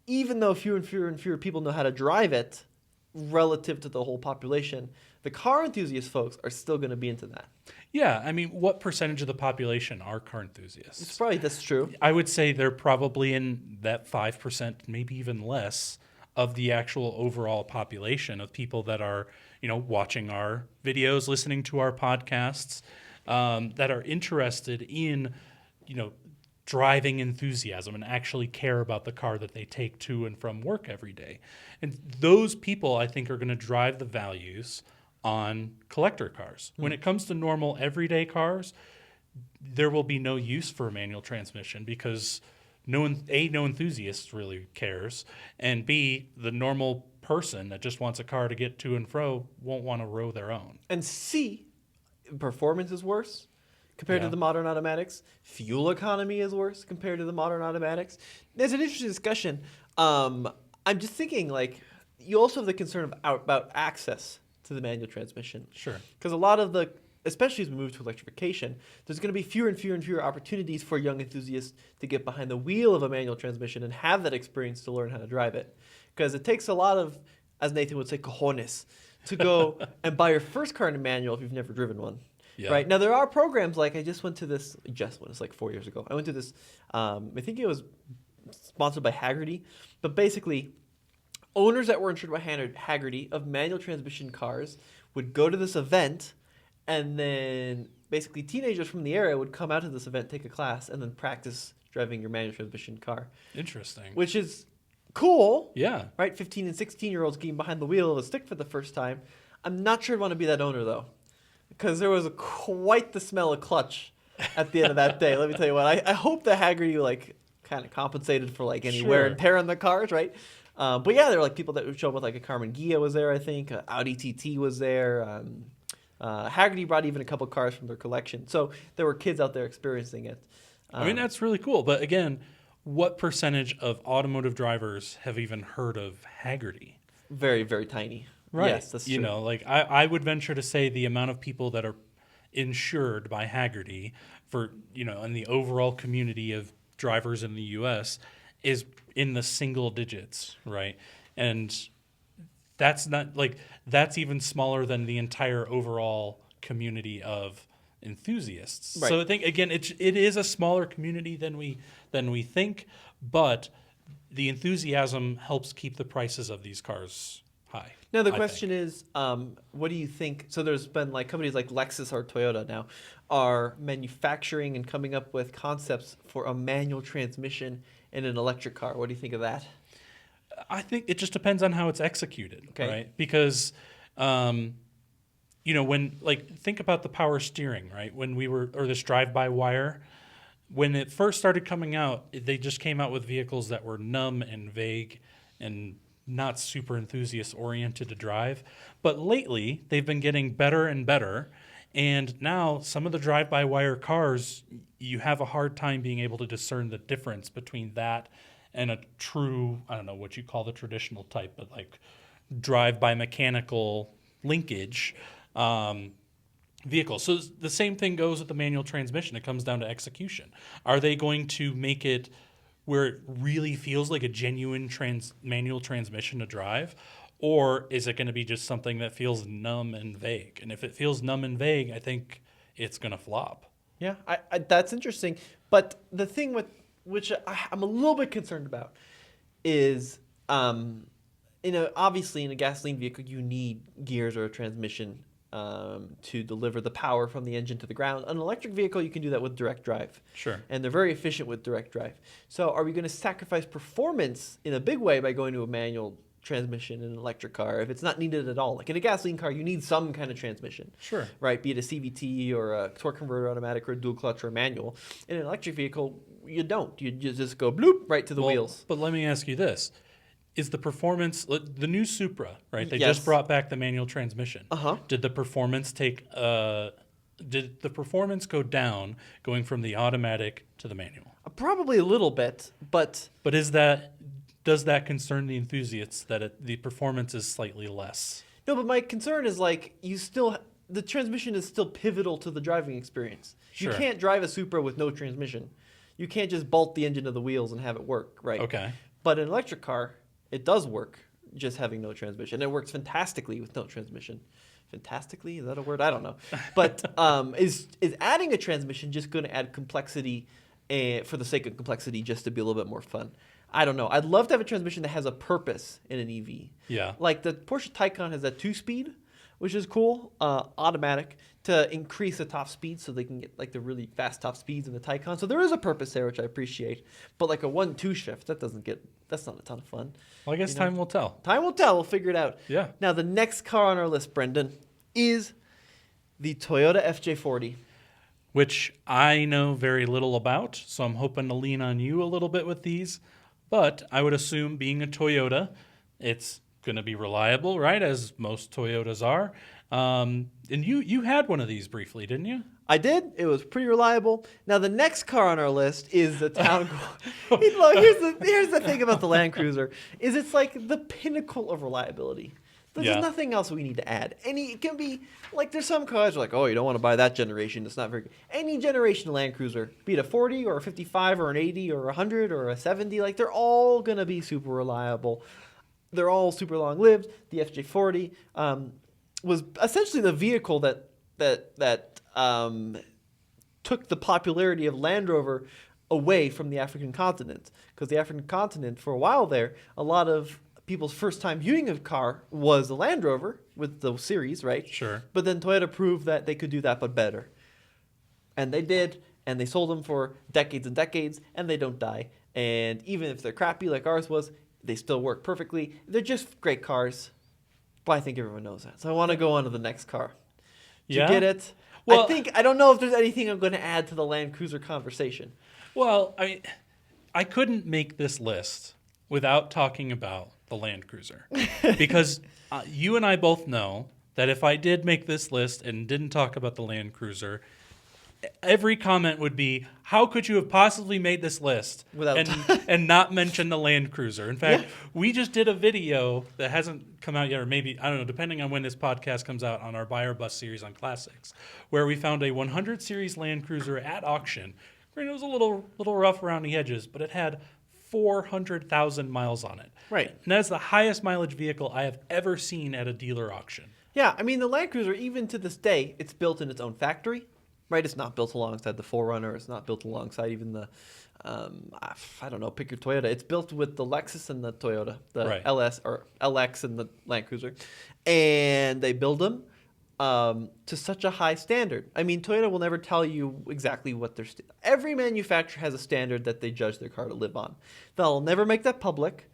even though fewer and fewer people know how to drive it relative to the whole population, the car enthusiast folks are still going to be into that. Yeah, I mean, what percentage of the population are car It's enthusiasts? probably that's true. I would say they're probably in that 5%, maybe even less, of the actual overall population of people that are, watching our videos, listening to our podcasts, that are interested in, driving enthusiasm and actually care about the car that they take to and from work every day. And those people, I think, are going to drive the values on collector cars. When it comes to normal everyday cars, there will be no use for a manual transmission because no enthusiast really cares, and B, the normal person that just wants a car to get to and fro won't want to row their own. And C, performance is worse compared to the modern automatics. Fuel economy is worse compared to the modern automatics. There's an interesting discussion. I'm just thinking, like, you also have the concern about access to the manual transmission. Sure. Because a lot of the, especially as we move to electrification, there's going to be fewer and fewer opportunities for young enthusiasts to get behind the wheel of a manual transmission and have that experience to learn how to drive it. Because it takes a lot of, as Nathan would say, cojones, to go and buy your first car in a manual if you've never driven one. Yeah. Right. Now, there are programs like it's like 4 years ago. I went to this, I think it was sponsored by Haggerty, but basically owners that were insured by Haggerty of manual transmission cars would go to this event, and then basically teenagers from the area would come out to this event, take a class, and then practice driving your manual transmission car. Interesting. Which is cool. Yeah. Right? 15 and 16-year-olds getting behind the wheel of a stick for the first time. I'm not sure I'd want to be that owner, though, because there was quite the smell of clutch at the end of that day. Let me tell you what. I hope that Haggerty kind of compensated for any wear and tear on the cars, right? But yeah, there were people that would show up with a Carmen Ghia was there, I think. Audi TT was there. Haggerty brought even a couple cars from their collection. So there were kids out there experiencing it. I mean, that's really cool. But again, what percentage of automotive drivers have even heard of Haggerty? Very, very tiny. Right. Yes, that's true. I would venture to say the amount of people that are insured by Haggerty for, in the overall community of drivers in the U.S. is in the single digits, right? And that's not that's even smaller than the entire overall community of enthusiasts. Right. So I think again, it is a smaller community than we think, but the enthusiasm helps keep the prices of these cars high. Now the question is, what do you think? So there's been companies like Lexus or Toyota now are manufacturing and coming up with concepts for a manual transmission in an electric car. What do you think of that? I think it just depends on how it's executed, Okay. right? Because, when think about the power steering, right? Or this drive-by-wire, when it first started coming out, they just came out with vehicles that were numb and vague and not super enthusiast-oriented to drive. But lately, they've been getting better and better. And now some of the drive-by-wire cars, you have a hard time being able to discern the difference between that and a true, I don't know what you call the traditional type, but drive-by mechanical linkage vehicle. So the same thing goes with the manual transmission. It comes down to execution. Are they going to make it where it really feels like a genuine manual transmission to drive? Or is it going to be just something that feels numb and vague? And if it feels numb and vague, I think it's going to flop. Yeah, I that's interesting. But the thing which I'm a little bit concerned about is, obviously in a gasoline vehicle, you need gears or a transmission to deliver the power from the engine to the ground. An electric vehicle, you can do that with direct drive. Sure. And they're very efficient with direct drive. So are we going to sacrifice performance in a big way by going to a manual transmission in an electric car if it's not needed at all? Like in a gasoline car, you need some kind of transmission. Sure. Right? Be it a CVT or a torque converter automatic or a dual clutch or a manual. In an electric vehicle, you don't. You just go bloop right to the wheels. But let me ask you this. Is the performance, the new Supra, right? They Yes. just brought back the manual transmission. Uh-huh. Did the performance go down going from the automatic to the manual? Probably a little bit, but But does that concern the enthusiasts that the performance is slightly less? No, but my concern is like the transmission is still pivotal to the driving experience. Sure. You can't drive a Supra with no transmission. You can't just bolt the engine to the wheels and have it work, right? Okay. But an electric car, it does work just having no transmission. It works fantastically with no transmission. Fantastically? Is that a word? I don't know. But is adding a transmission just going to add complexity for the sake of complexity just to be a little bit more fun? I don't know. I'd love to have a transmission that has a purpose in an EV. Yeah. Like the Porsche Taycan has that 2-speed, which is cool, automatic, to increase the top speed so they can get like the really fast top speeds in the Taycan. So there is a purpose there, which I appreciate. But like a 1-2 shift, that's not a ton of fun. Well, I guess time will tell. Time will tell. We'll figure it out. Yeah. Now, the next car on our list, Brendan, is the Toyota FJ40. Which I know very little about, so I'm hoping to lean on you a little bit with these. But I would assume, being a Toyota, it's going to be reliable, right, as most Toyotas are. And you had one of these briefly, didn't you? I did. It was pretty reliable. Now, the next car on our list is the Town. Look, here's the thing about the Land Cruiser, is it's like the pinnacle of reliability. There's nothing else we need to add. It can be, like, there's some cars like, oh, you don't want to buy that generation. It's not very good. Any generation of Land Cruiser, be it a 40 or a 55 or an 80 or a 100 or a 70, like, they're all going to be super reliable. They're all super long-lived. The FJ40 was essentially the vehicle that took the popularity of Land Rover away from the African continent. Because the African continent, for a while there, a lot of people's first time viewing of a car was the Land Rover with the series, right? Sure. But then Toyota proved that they could do that, but better. And they did, and they sold them for decades and decades, and they don't die. And even if they're crappy like ours was, they still work perfectly. They're just great cars. But I think everyone knows that. So I want to go on to the next car. Did you get it? Well, I don't know if there's anything I'm going to add to the Land Cruiser conversation. Well, I couldn't make this list without talking about the Land Cruiser. Because you and I both know that if I did make this list and didn't talk about the Land Cruiser, every comment would be, how could you have possibly made this list and not mention the Land Cruiser? In fact, we just did a video that hasn't come out yet, or maybe, I don't know, depending on when this podcast comes out, on our Buy or Bust series on classics, where we found a 100 series Land Cruiser at auction. It was a little rough around the edges, but it had 400,000 miles on it. Right. And that's the highest mileage vehicle I have ever seen at a dealer auction. Yeah, I mean, the Land Cruiser, even to this day, it's built in its own factory. Right, it's not built alongside the 4Runner. It's not built alongside even the, I don't know, pick your Toyota. It's built with the Lexus and the Toyota, the LS or LX and the Land Cruiser, and they build them to such a high standard. I mean, Toyota will never tell you exactly what their every manufacturer has a standard that they judge their car to live on. They'll never make that public.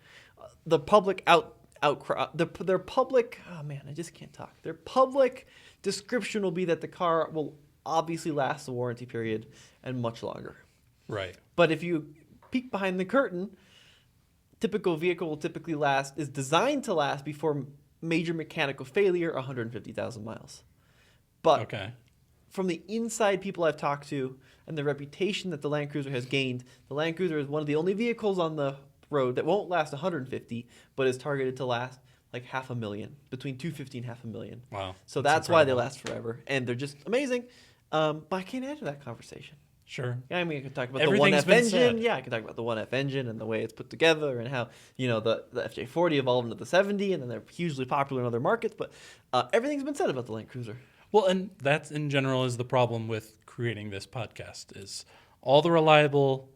The public their public. Oh man, I just can't talk. Their public description will be that the car will obviously lasts the warranty period and much longer. Right. But if you peek behind the curtain, typical vehicle will typically is designed to last before major mechanical failure 150,000 miles. But from the inside people I've talked to and the reputation that the Land Cruiser has gained, the Land Cruiser is one of the only vehicles on the road that won't last 150, but is targeted to last like 500,000, between 250 and 500,000. Wow. So that's why they last forever. And they're just amazing. But I can't add to that conversation. Sure. Yeah, I mean, I can talk about the 1F engine. Yeah, I can talk about the 1F engine and the way it's put together and how, the FJ40 evolved into the 70 and then they're hugely popular in other markets. But everything's been said about the Land Cruiser. Well, and that in general is the problem with creating this podcast, is all the reliable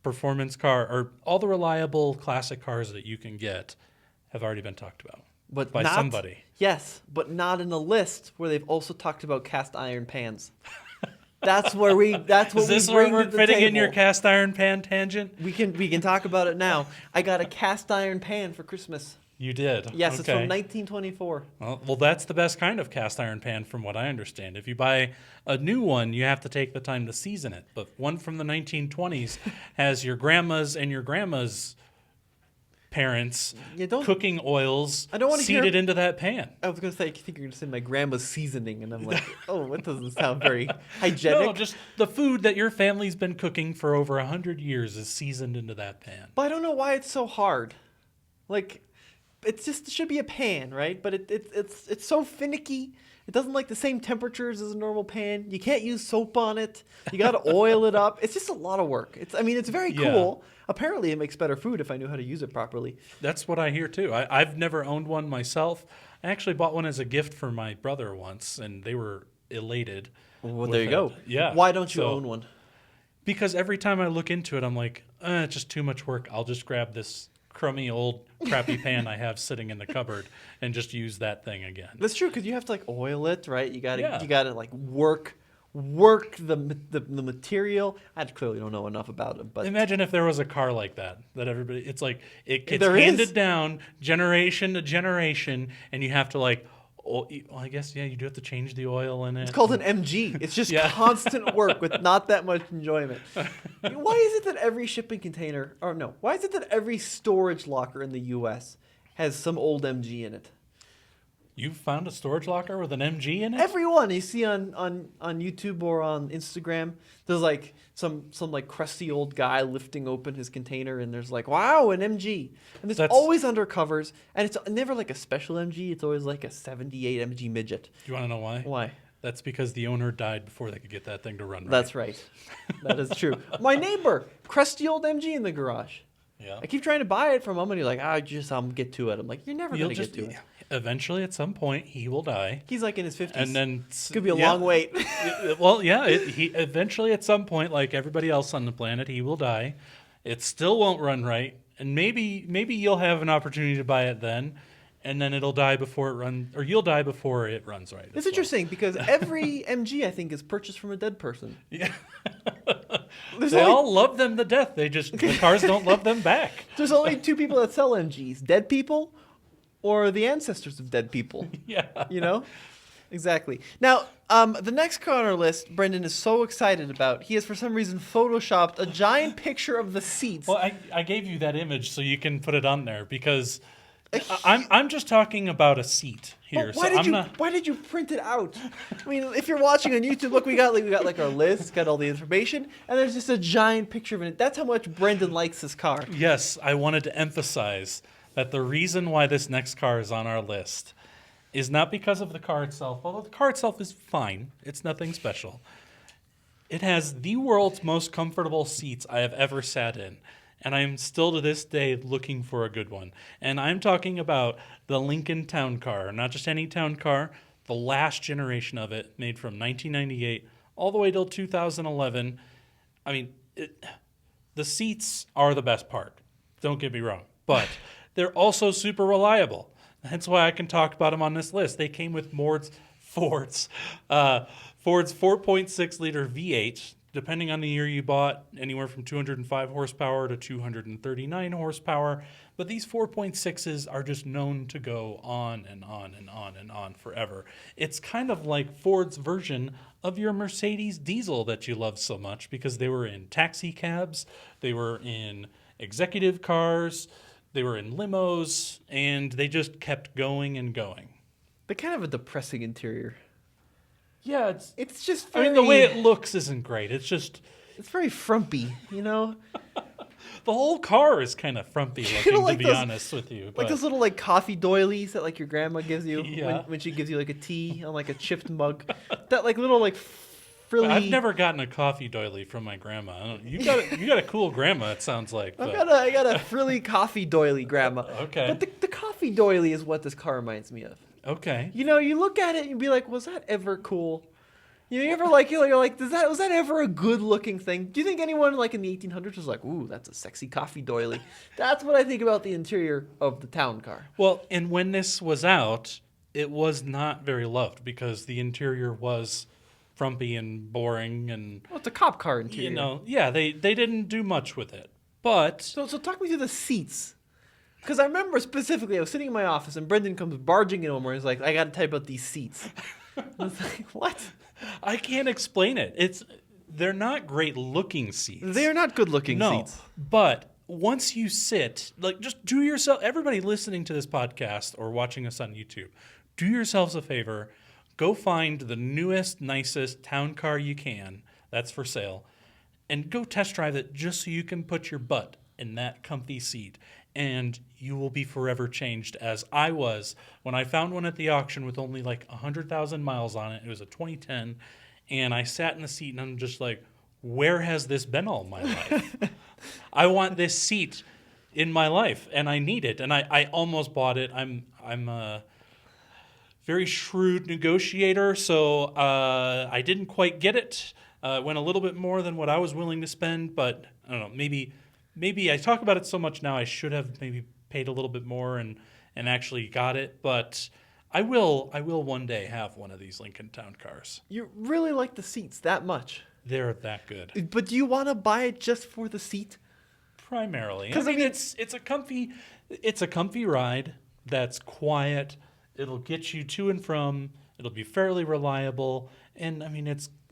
performance car or all the reliable classic cars that you can get have already been talked about. But by somebody. Yes, but not in a list where they've also talked about cast iron pans. That's what we bring to the table. Is this where we're fitting in your cast iron pan tangent? We can talk about it now. I got a cast iron pan for Christmas. You did? Yes, it's from 1924. Well, that's the best kind of cast iron pan from what I understand. If you buy a new one, you have to take the time to season it. But one from the 1920s has your grandma's and your grandma's parents' cooking oils seeded into that pan. I was going to say, I think you're going to say my grandma's seasoning, and I'm like, oh, that doesn't sound very hygienic. No, just the food that your family's been cooking for over 100 years is seasoned into that pan. But I don't know why it's so hard. Like, it should be a pan, right? But it's so finicky. It doesn't like the same temperatures as a normal pan. You can't use soap on it. You got to oil it up. It's just a lot of work. It's very cool. Apparently, it makes better food if I knew how to use it properly. That's what I hear too. I've never owned one myself. I actually bought one as a gift for my brother once, and they were elated. Well, there you go. Yeah. Why don't you own one? Because every time I look into it, I'm like, it's just too much work. I'll just grab this crummy old crappy pan I have sitting in the cupboard and just use that thing again. That's true, because you have to like oil it, right? You gotta like work the material. I clearly don't know enough about it, but imagine if there was a car like that everybody, it's like it gets There handed is. down generation to generation, and you have to like, well, I guess you do have to change the oil in it. it's called an MG. It's just Yeah. constant work with not that much enjoyment. Why is it that every shipping container, or no, why is it that every storage locker in the U.S. has some old MG in it? You found a storage locker with an MG in it? Everyone you see on YouTube or on Instagram, there's like some like crusty old guy lifting open his container, and there's like, wow, an MG. And there's always under covers, and it's never like a special MG. It's always like a 78 MG midget. Do you want to know why? Why? That's because the owner died before they could get that thing to run right. That's right. That is true. My neighbor, crusty old MG in the garage. Yeah. I keep trying to buy it from him, and he's like, I'll get to it. I'm like, you're never going to get to it. Eventually, at some point, he will die. He's like in his 50s. And then It's going to be a long wait. Well, yeah, he eventually at some point, like everybody else on the planet, he will die. It still won't run right, and maybe you'll have an opportunity to buy it then, and then it'll die before it runs, or you'll die before it runs right. It's interesting because every MG I think is purchased from a dead person. Yeah. They all love them to death. The cars don't love them back. There's only two people that sell MGs: dead people, or the ancestors of dead people. Yeah. You know? Exactly. Now, the next car on our list, Brendan is so excited about. He has, for some reason, photoshopped a giant picture of the seats. Well, I gave you that image so you can put it on there because I'm just talking about a seat here. Why did you print it out? I mean, if you're watching on YouTube, look, we got like our list, got all the information, and there's just a giant picture of it. That's how much Brendan likes this car. Yes, I wanted to emphasize that the reason why this next car is on our list is not because of the car itself, although the car itself is fine. It's nothing special. It has the world's most comfortable seats I have ever sat in, and I am still to this day looking for a good one. And I'm talking about the Lincoln Town Car, not just any town car, the last generation of it, made from 1998 all the way till 2011. I mean, the seats are the best part. Don't get me wrong, but they're also super reliable. That's why I can talk about them on this list. They came with Ford's 4.6-liter V8, depending on the year you bought, anywhere from 205 horsepower to 239 horsepower. But these 4.6s are just known to go on and on and on and on forever. It's kind of like Ford's version of your Mercedes diesel that you love so much, because they were in taxi cabs, they were in executive cars, they were in limos, and they just kept going and going. They're kind of a depressing interior. Yeah, It's just I mean, the way it looks isn't great. It's very frumpy, you know? the whole car is kind of frumpy looking, like to be those- honest with you. Like but- those little like coffee doilies that like your grandma gives you Yeah. when she gives you like a tea on like a chipped mug. That like little like frilly. I've never gotten a coffee doily from my grandma. You got a cool grandma, it sounds like. I got a frilly coffee doily, grandma. Okay. But the coffee doily is what this car reminds me of. Okay. You know, you look at it and you be like, was that ever cool? You know, you ever like you're like, was that ever a good looking thing? Do you think anyone like in the 1800s was like, ooh, that's a sexy coffee doily? That's what I think about the interior of the town car. Well, and when this was out, it was not very loved because the interior was frumpy and boring and Well, it's a cop car interior. they didn't do much with it. But So talk me through the seats. Because I remember specifically, I was sitting in my office and Brendan comes barging in over and he's like, I got to type out these seats. I was like, what? I can't explain it. They're not great looking seats. They are not good looking seats. But once you sit, like just do yourself, everybody listening to this podcast or watching us on YouTube, do yourselves a favor, go find the newest, nicest town car you can, that's for sale, and go test drive it just so you can put your butt in that comfy seat and you will be forever changed, as I was when I found one at the auction with only like 100,000 miles on it. It was a 2010, and I sat in the seat, and I'm just like, where has this been all my life? I want this seat in my life, and I need it, and I almost bought it. I'm a very shrewd negotiator, so I didn't quite get it. Went a little bit more than what I was willing to spend, but I don't know, maybe I talk about it so much now, I should have maybe paid a little bit more and actually got it, but I will one day have one of these Lincoln Town cars. You really like the seats that much? They're that good. But do you want to buy it just for the seat? Primarily. 'Cause I mean, it's a comfy ride that's quiet. It'll get you to and from. It'll be fairly reliable, and I mean,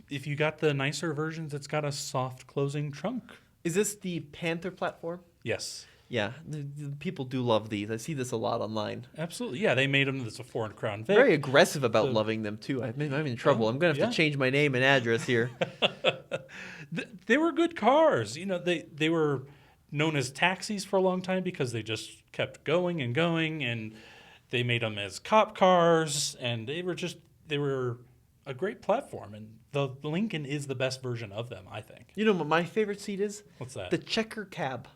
if you got the nicer versions, it's got a soft closing trunk. Is this the Panther platform? Yes. Yeah, the people do love these. I see this a lot online. Absolutely. Yeah, they made them. That's a foreign Crown Vic. Very aggressive about loving them too. I'm in trouble. I'm gonna have to change my name and address here. They were good cars. You know, they were known as taxis for a long time because they just kept going, and they made them as cop cars, and they were a great platform, and the Lincoln is the best version of them, I think. You know what my favorite seat is? What's that? The checker cab.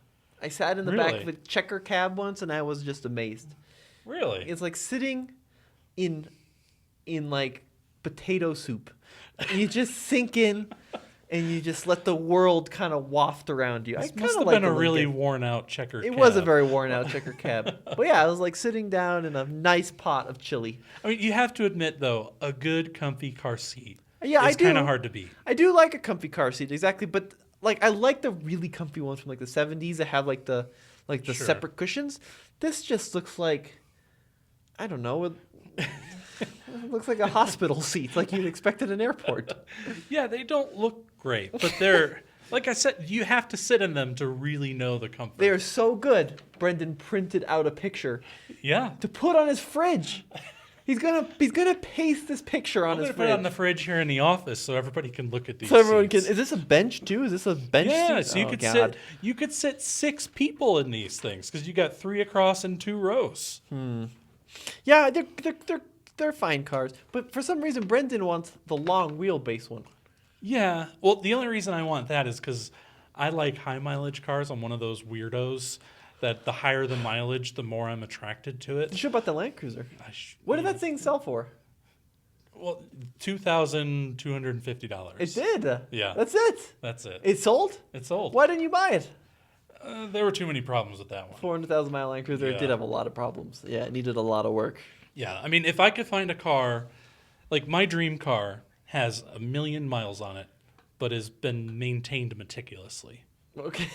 I sat in the back of a checker cab once, and I was just amazed. Really? It's like sitting in like potato soup. You just sink in, and you just let the world kind of waft around you. This I must kind of have like been a the really Lincoln. worn out checker It cab. was a very worn out checker cab. But yeah, I was like sitting down in a nice pot of chili. I mean, you have to admit, though, a good, comfy car seat Yeah, I is do. kind of hard to beat. I do like a comfy car seat, exactly. But like, I like the really comfy ones from like the 70s that have like the Sure. separate cushions. This just looks like, I don't know, it looks like a hospital seat, like you'd expect at an airport. Yeah, they don't look great, but they're, like I said, you have to sit in them to really know the comfort. They are so good. Brendan printed out a picture Yeah. to put on his fridge. He's gonna paste this picture on I'm his going to fridge. put it on the fridge here in the office so everybody can look at these So everyone seats. can. Is this a bench too? Is this a bench Yeah, seat? so you could sit 6 people in these things because you got 3 across and 2 rows. Yeah, they're fine cars, but for some reason Brendan wants the long wheelbase one. Yeah, well, the only reason I want that is because I like high mileage cars. I'm one of those weirdos that the higher the mileage, the more I'm attracted to it. You sure about the Land Cruiser? What did that thing sell for? Well, $2,250. It did. Yeah. That's it. That's it. It sold? It sold. Why didn't you buy it? There were too many problems with that one. 400,000 mile Land Cruiser. It Yeah. did have a lot of problems. Yeah, it needed a lot of work. Yeah, I mean, if I could find a car, like my dream car has 1 million miles on it, but has been maintained meticulously. Okay.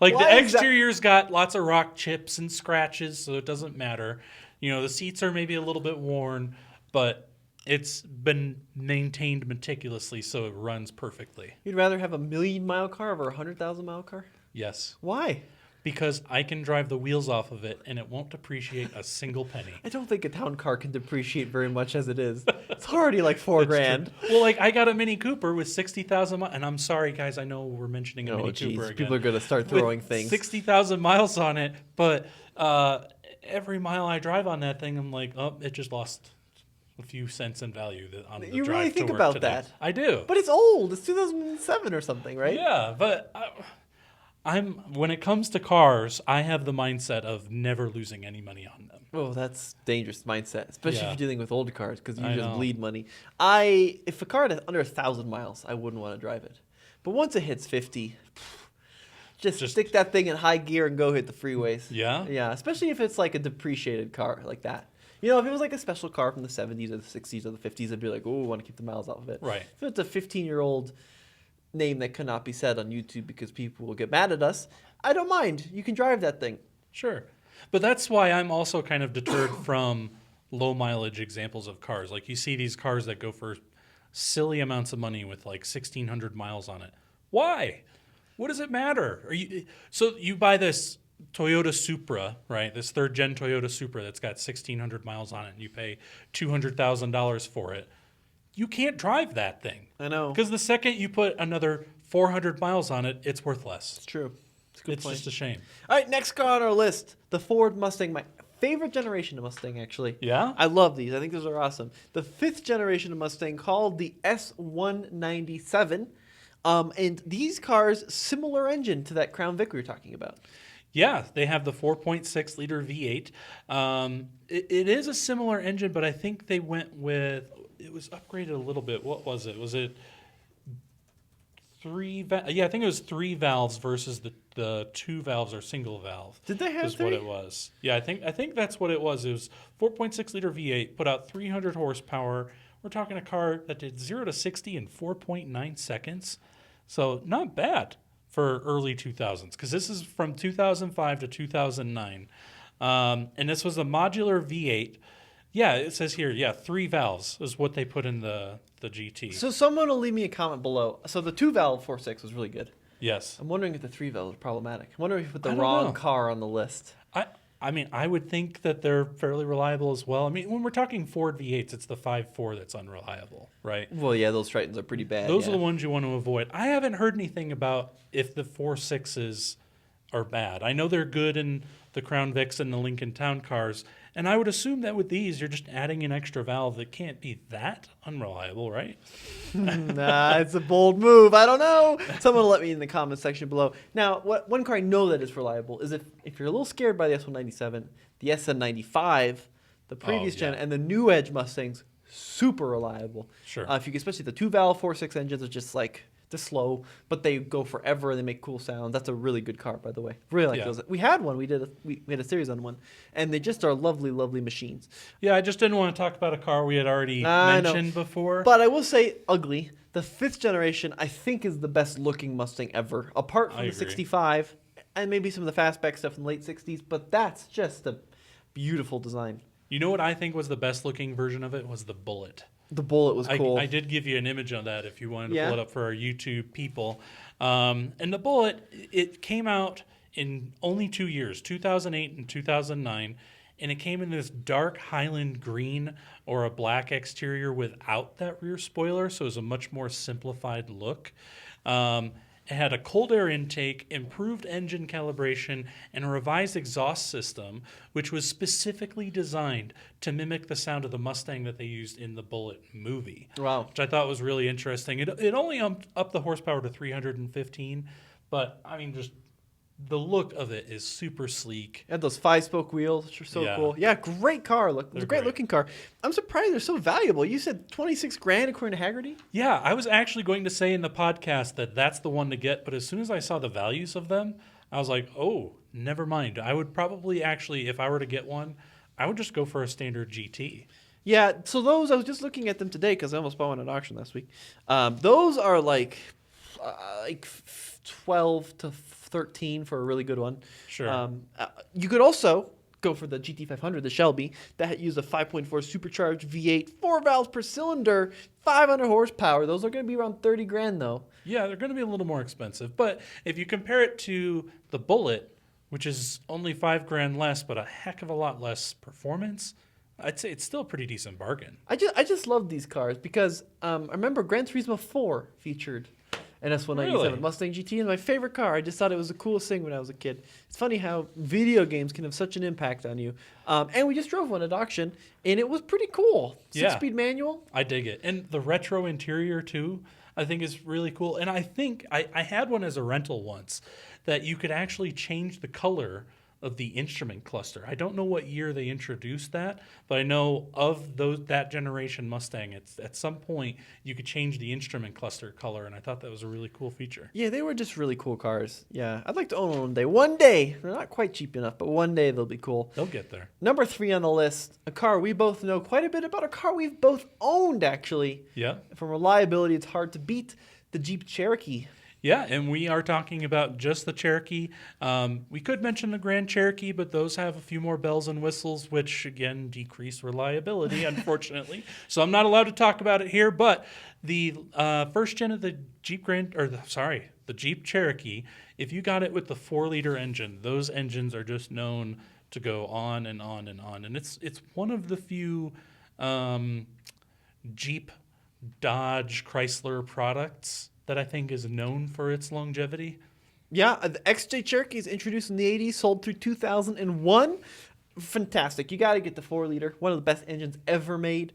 Like Why the is that- exterior's got lots of rock chips and scratches, so it doesn't matter. You know, the seats are maybe a little bit worn, but it's been maintained meticulously, so it runs perfectly. You'd rather have a 1 million mile car over a 100,000 mile car? Yes, Why? because I can drive the wheels off of it, and it won't depreciate a single penny. I don't think a town car can depreciate very much as it is. It's already like $4,000. Well, like I got a Mini Cooper with 60,000 miles, and I'm sorry, guys, I know we're mentioning a Oh, Mini Cooper jeez. again. People are going to start throwing With things. 60,000 miles on it, but every mile I drive on that thing, I'm like, oh, it just lost a few cents in value on the You drive really to think work about today. that? I do. But it's old. It's 2007 or something, right? Yeah, but when it comes to cars, I have the mindset of never losing any money on them. Oh, that's dangerous mindset, especially if Yeah. you're dealing with old cars because you I just know. bleed money. If a car had under 1,000 miles, I wouldn't want to drive it. But once it hits 50, just stick that thing in high gear and go hit the freeways. Yeah? Yeah, especially if it's like a depreciated car like that. You know, if it was like a special car from the 70s or the 60s or the 50s, I'd be like, oh, I want to keep the miles off of it. Right. If it's a 15-year-old name that cannot be said on YouTube because people will get mad at us, I don't mind. You can drive that thing. Sure. But that's why I'm also kind of deterred from low mileage examples of cars. Like you see these cars that go for silly amounts of money with like 1,600 miles on it. Why? What does it matter? So you buy this Toyota Supra, right? This 3rd gen Toyota Supra that's got 1,600 miles on it, and you pay $200,000 for it. You can't drive that thing. I know. Because the second you put another 400 miles on it, it's worth less. It's true. It's a good It's point. just a shame. All right, next car on our list, the Ford Mustang, my favorite generation of Mustang, actually. Yeah? I love these. I think those are awesome. The 5th generation of Mustang called the S197. And these cars, similar engine to that Crown Vic we were talking about. Yeah, they have the 4.6 liter V8. It is a similar engine, but I think they went with, it was upgraded a little bit. What was it? Was it yeah, I think it was 3 valves versus the 2 valves or single valve. Did they have is 3? what it was. Yeah, I think that's what it was. It was 4.6 liter V8, put out 300 horsepower. We're talking a car that did 0 to 60 in 4.9 seconds. So not bad for early 2000s, because this is from 2005 to 2009. And this was a modular V8. Yeah, it says here, 3 valves is what they put in the GT. So someone will leave me a comment below. So the 2-valve 4.6 was really good. Yes. I'm wondering if the 3-valve is problematic. I'm wondering if you put I the don't wrong know. car on the list. I mean, I would think that they're fairly reliable as well. I mean, when we're talking Ford V8s, it's the 5.4 that's unreliable, right? Well, yeah, those Tritons are pretty bad. Those yeah. are the ones you want to avoid. I haven't heard anything about if the 4.6s are bad. I know they're good in the Crown Vics and the Lincoln Town cars, and I would assume that with these, you're just adding an extra valve that can't be that unreliable, right? Nah, it's a bold move. I don't know. Someone will let me in the comment section below. Now, one car I know that is reliable is if you're a little scared by the S197, the SN95, the previous gen, yeah. and the new Edge Mustangs, super reliable. Sure. If you get, especially the 2-valve 4.6 engines are just like, they're slow, but they go forever and they make cool sounds. That's a really good car, by the way. Really like Yeah. those. We had one. We had a series on one, and they just are lovely, lovely machines. Yeah, I just didn't want to talk about a car we had already I know. mentioned before. But I will say, ugly. The 5th generation, I think, is the best looking Mustang ever, apart from I the agree. 65 and maybe some of the fastback stuff in the late 60s. But that's just a beautiful design. You know what I think was the best looking version of it was the Bullet. The Bullet was cool. I did give you an image on that if you wanted to Yeah. pull it up for our YouTube people. And the Bullet, it came out in only 2 years, 2008 and 2009. And it came in this dark Highland green or a black exterior without that rear spoiler. So it was a much more simplified look. It had a cold air intake, improved engine calibration, and a revised exhaust system, which was specifically designed to mimic the sound of the Mustang that they used in the Bullet movie. Wow. Which I thought was really interesting. It only upped the horsepower to 315, but I mean, just the look of it is super sleek. It had those 5-spoke wheels, which are so Yeah. cool. Yeah, great car. Look, it was They're a great great. looking car. I'm surprised they're so valuable. You said 26 grand according to Haggerty? Yeah, I was actually going to say in the podcast that that's the one to get, but as soon as I saw the values of them, I was like, oh, never mind. I would probably actually, if I were to get one, I would just go for a standard GT. Yeah, so those, I was just looking at them today because I almost bought one at auction last week. Those are like 12 to 13 for a really good one. Sure. You could also go for the GT500, the Shelby, that used a 5.4 supercharged V8, 4 valves per cylinder, 500 horsepower. Those are going to be around 30 grand though. Yeah, they're going to be a little more expensive. But if you compare it to the Bullet, which is only 5 grand less, but a heck of a lot less performance, I'd say it's still a pretty decent bargain. I just love these cars because I remember Gran Turismo 4 featured an S197 Really? Mustang GT, and my favorite car. I just thought it was the coolest thing when I was a kid. It's funny how video games can have such an impact on you. And we just drove one at auction, and it was pretty cool. Yeah. 6-speed manual. I dig it. And the retro interior, too, I think is really cool. And I think I had one as a rental once that you could actually change the color of the instrument cluster. I don't know what year they introduced that, but I know of that generation Mustang, at some point you could change the instrument cluster color, and I thought that was a really cool feature. Yeah, they were just really cool cars. Yeah, I'd like to own one one day. One day. They're not quite cheap enough, but one day they'll be cool. They'll get there. Number 3 on the list, a car we both know quite a bit about, a car we've both owned, actually. Yeah. From reliability, it's hard to beat, the Jeep Cherokee. Yeah, and we are talking about just the Cherokee. We could mention the Grand Cherokee, but those have a few more bells and whistles, which again decrease reliability, unfortunately. So I'm not allowed to talk about it here. But the first gen of the the Jeep Cherokee, if you got it with the 4-liter engine, those engines are just known to go on and on and on, and it's one of the few Jeep, Dodge, Chrysler products that I think is known for its longevity. Yeah, the XJ Cherokee is introduced in the 80s, sold through 2001. Fantastic. You got to get the 4-liter, one of the best engines ever made.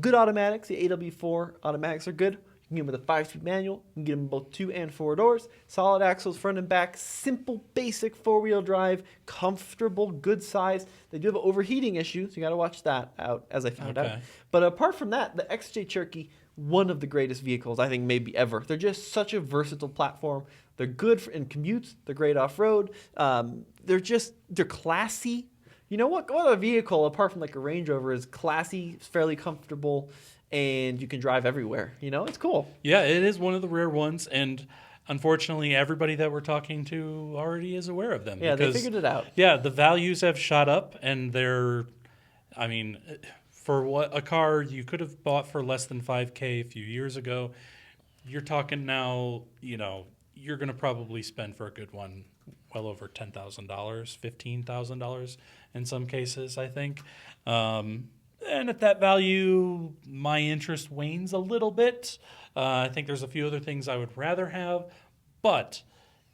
Good automatics, the AW4 automatics are good. You can get them with a 5-speed manual. You can get them in both 2 and 4 doors. Solid axles, front and back. Simple, basic 4-wheel drive. Comfortable, good size. They do have overheating issues. You got to watch that out, as I found out. But apart from that, the XJ Cherokee, one of the greatest vehicles I think maybe ever. They're just such a versatile platform. They're good in commutes. They're great off-road. They're classy. You know what a vehicle, apart from like a Range Rover, is classy, fairly comfortable, and you can drive everywhere. You know, it's cool. Yeah, it is one of the rare ones, and unfortunately, everybody that we're talking to already is aware of them. Yeah, they figured it out. Yeah, the values have shot up, and for what a car you could have bought for less than $5,000 a few years ago, you're talking now, you're going to probably spend for a good one well over $10,000, $15,000 in some cases, I think. And at that value, my interest wanes a little bit. I think there's a few other things I would rather have, but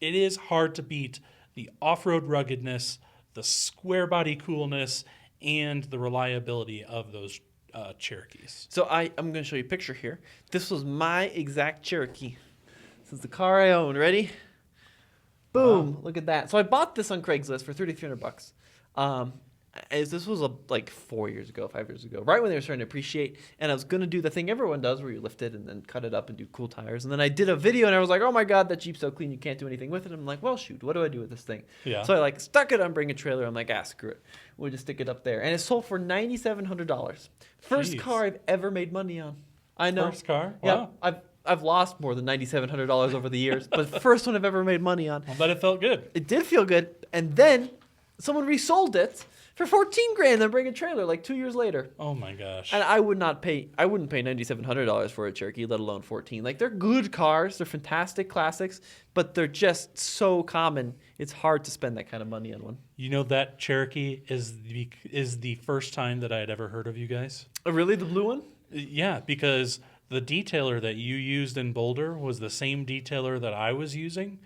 it is hard to beat the off-road ruggedness, the square body coolness, and the reliability of those Cherokees. So I'm going to show you a picture here. This was my exact Cherokee. This is the car I own. Ready? Boom! Wow. Look at that. So I bought this on Craigslist for $3,300. This was like 5 years ago, right when they were starting to appreciate. And I was going to do the thing everyone does where you lift it and then cut it up and do cool tires. And then I did a video and I was like, oh my God, that Jeep's so clean, you can't do anything with it. I'm like, well, shoot, what do I do with this thing? Yeah. So I stuck it on Bring a Trailer. I'm like, screw it. We'll just stick it up there. And it sold for $9,700. First car I've ever made money on. I know. First car? Wow. Yeah, I've lost more than $9,700 over the years, but first one I've ever made money on. I bet it felt good. It did feel good. And then someone resold it for $14,000 and Bring a Trailer like 2 years later. Oh my gosh. And I wouldn't pay $9,700 for a Cherokee, let alone 14. Like, they're good cars, they're fantastic classics, but they're just so common. It's hard to spend that kind of money on one. You know, that Cherokee is the first time that I had ever heard of you guys. Oh, really? The blue one? Yeah, because the detailer that you used in Boulder was the same detailer that I was using.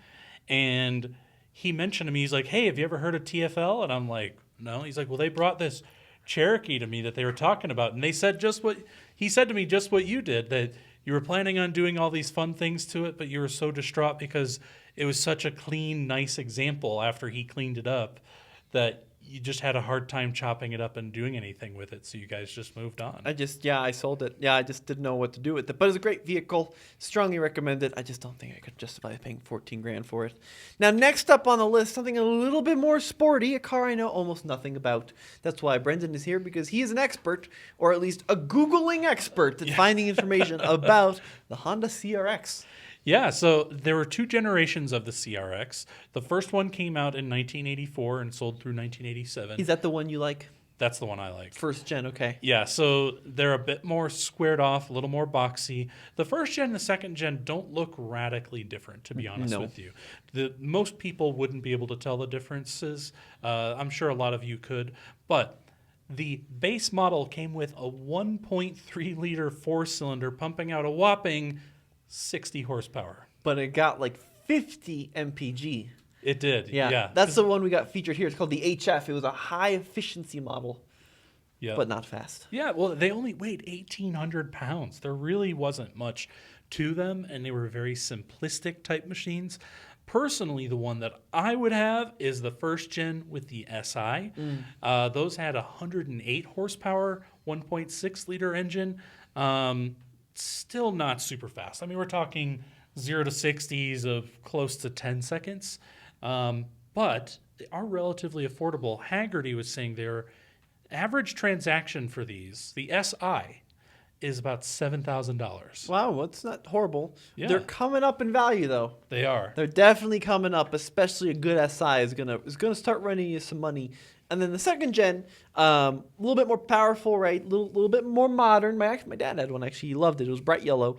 And he mentioned to me, he's like, hey, have you ever heard of TFL? And I'm like, no. He's like, well, they brought this Cherokee to me that they were talking about. And he said to me just what you did, that you were planning on doing all these fun things to it, but you were so distraught because it was such a clean, nice example after he cleaned it up that you just had a hard time chopping it up and doing anything with it, so you guys just moved on. I sold it. Yeah, I just didn't know what to do with it. But it's a great vehicle. Strongly recommend it. I just don't think I could justify paying $14,000 for it. Now, next up on the list, something a little bit more sporty, a car I know almost nothing about. That's why Brendan is here, because he is an expert, or at least a Googling expert at finding information about the Honda CRX. Yeah, so there were 2 generations of the CRX. The first one came out in 1984 and sold through 1987. Is that the one you like? That's the one I like. First gen, okay. Yeah, so they're a bit more squared off, a little more boxy. The first gen and the second gen don't look radically different, to be honest with you. Most people wouldn't be able to tell the differences. I'm sure a lot of you could. But the base model came with a 1.3-liter 4-cylinder pumping out a whopping 60 horsepower. But it got like 50 mpg. It did. Yeah. That's the one we got featured here. It's called the HF. It was a high efficiency model, but not fast. Yeah, well, they only weighed 1,800 pounds. There really wasn't much to them, and they were very simplistic type machines. Personally, the one that I would have is the first gen with the SI. Those had 108 horsepower, 1.6-liter engine. Still not super fast. I mean, we're talking 0 to 60s of close to 10 seconds. But they are relatively affordable. Haggerty was saying their average transaction for these, the SI, is about $7,000. Wow, that's not horrible. Yeah. They're coming up in value, though. They are. They're definitely coming up, especially a good SI is gonna start running you some money. And then the second gen, a little bit more powerful, right? A little bit more modern. My dad had one, actually. He loved it. It was bright yellow.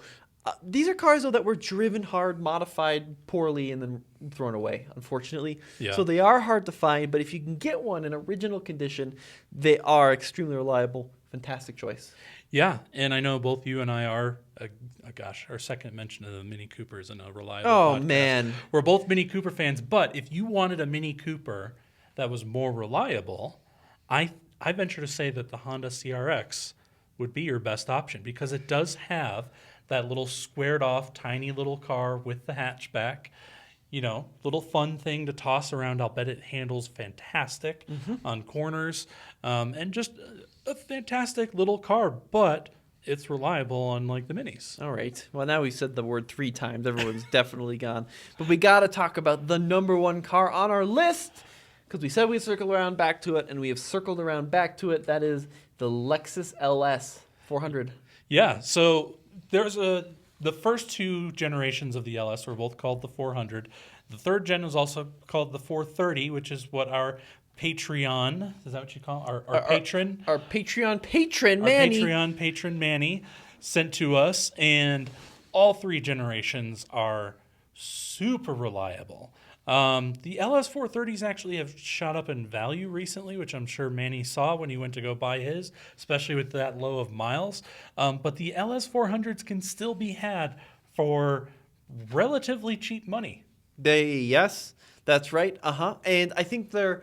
These are cars, though, that were driven hard, modified poorly, and then thrown away, unfortunately. Yeah. So they are hard to find, but if you can get one in original condition, they are extremely reliable. Fantastic choice. Yeah, and I know both you and I are, our second mention of the Mini Coopers in a reliable Oh, podcast. man. We're both Mini Cooper fans, but if you wanted a Mini Cooper that was more reliable, I venture to say that the Honda CRX would be your best option because it does have that little squared off, tiny little car with the hatchback. Little fun thing to toss around. I'll bet it handles fantastic on corners, and just a fantastic little car, but it's reliable unlike the Minis. All right. Well, now we said the word 3 times. Everyone's definitely gone. But we got to talk about the number 1 car on our list because we said we'd circle around back to it, and we have circled around back to it. That is the Lexus LS 400. Yeah, so there's the first 2 generations of the LS were both called the 400. The third gen was also called the 430, which is what our Patreon, is that what you call it? Our patron? Our Patreon patron, Manny. Our Patreon patron, Manny, sent to us. And all 3 generations are super reliable. The LS430s actually have shot up in value recently, which I'm sure Manny saw when he went to go buy his, especially with that low of miles. But the LS400s can still be had for relatively cheap money. Yes, that's right. And I think they're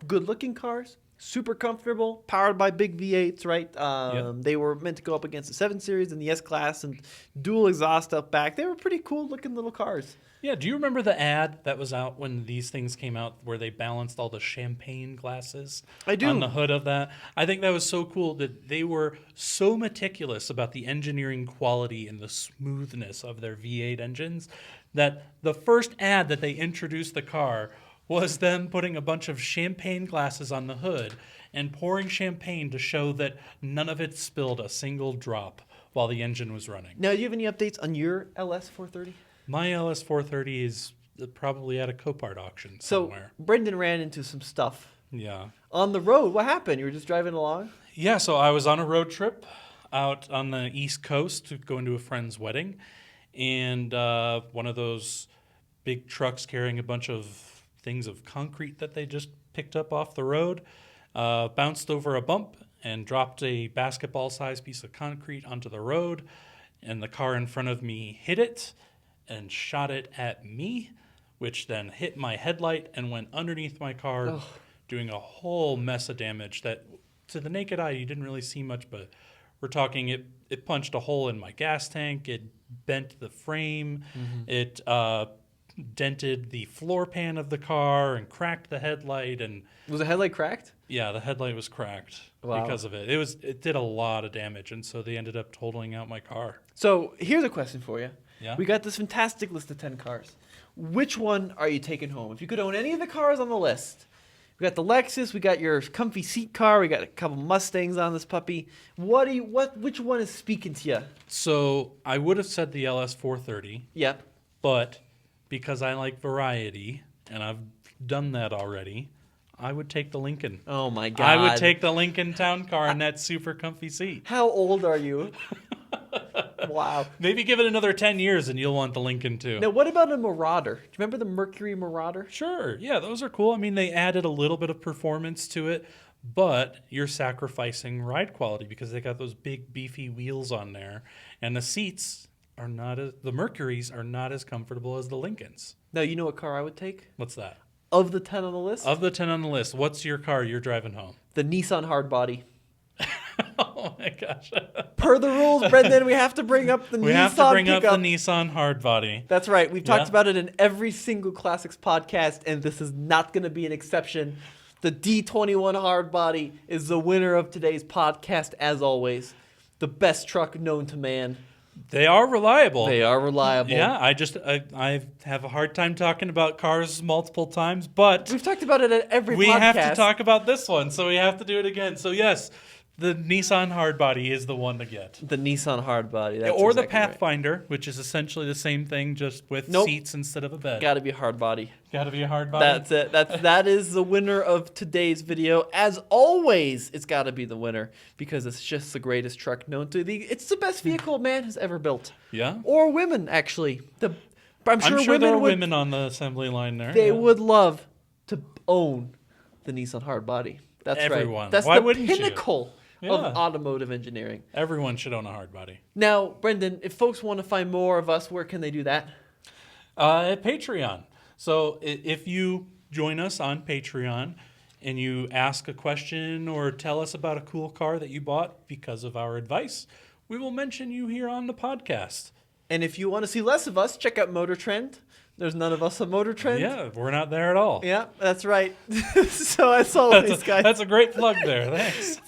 good-looking cars, super comfortable, powered by big V8s, right? Yep. They were meant to go up against the 7 Series and the S-Class and dual exhaust up back. They were pretty cool-looking little cars. Yeah, do you remember the ad that was out when these things came out where they balanced all the champagne glasses I do. on the hood of that? I think that was so cool that they were so meticulous about the engineering quality and the smoothness of their V8 engines that the first ad that they introduced the car was them putting a bunch of champagne glasses on the hood and pouring champagne to show that none of it spilled a single drop while the engine was running. Now, do you have any updates on your LS430? My LS430 is probably at a Copart auction somewhere. So, Brendan ran into some stuff. Yeah. On the road, what happened? You were just driving along? Yeah, so I was on a road trip out on the East Coast to go into a friend's wedding, and one of those big trucks carrying a bunch of things of concrete that they just picked up off the road bounced over a bump and dropped a basketball-sized piece of concrete onto the road, and the car in front of me hit it and shot it at me, which then hit my headlight and went underneath my car, doing a whole mess of damage that to the naked eye you didn't really see much, but we're talking it punched a hole in my gas tank, it bent the frame, it dented the floor pan of the car and cracked the headlight. And Was the headlight cracked? yeah, the headlight was cracked Wow. because of it. It did a lot of damage, and so they ended up totaling out my car. So, here's a question for you. Yeah. We got this fantastic list of 10 cars. Which one are you taking home? If you could own any of the cars on the list, we got the Lexus, we got your comfy seat car, we got a couple Mustangs on this puppy. Which one is speaking to you? So I would have said the LS430, Yep. but because I like variety, and I've done that already, I would take the Lincoln. Oh my God. I would take the Lincoln Town Car in that super comfy seat. How old are you? Wow. Maybe give it another 10 years and you'll want the Lincoln too. Now, what about a Marauder? Do you remember the Mercury Marauder? Sure, yeah, those are cool. I mean, they added a little bit of performance to it, but you're sacrificing ride quality because they got those big beefy wheels on there, and the seats are not as, the Mercuries are not as comfortable as the Lincolns. Now, you know what car I would take? What's that? Of the 10 on the list? Of the 10 on the list, what's your car you're driving home? The Nissan Hardbody. Oh my gosh. Per the rules, Brendan, we have to bring up the We Nissan have to bring pickup. up the Nissan Hardbody. That's right. We've talked Yeah. about it in every single Classics podcast, and this is not going to be an exception. The D21 Hardbody is the winner of today's podcast, as always. The best truck known to man. They are reliable. They are reliable. Yeah, I have a hard time talking about cars multiple times, but We've talked about it at every we podcast. have to talk about this one, so we have to do it again. So yes, the Nissan Hardbody is the one to get. The Nissan Hardbody. That's Or the exactly right. Pathfinder, which is essentially the same thing, just with Nope. seats instead of a bed. Got to be a Hardbody. Got to be a Hardbody. That's it. That is the winner of today's video. As always, it's got to be the winner because it's just the greatest truck known to the. It's the best vehicle man has ever built. Yeah. Or women, actually. I'm sure there women are would. women on the assembly line there. They yeah. would love to own the Nissan Hardbody. That's Everyone. right. That's Why the wouldn't you? pinnacle of automotive engineering. Everyone should own a hard body. Now, Brendan, if folks want to find more of us, where can they do that? At Patreon. So if you join us on Patreon and you ask a question or tell us about a cool car that you bought because of our advice, we will mention you here on the podcast. And if you want to see less of us, check out Motor Trend. There's none of us on Motor Trend. Yeah, we're not there at all. Yeah, that's right. So as always, guys. That's a great plug there. Thanks.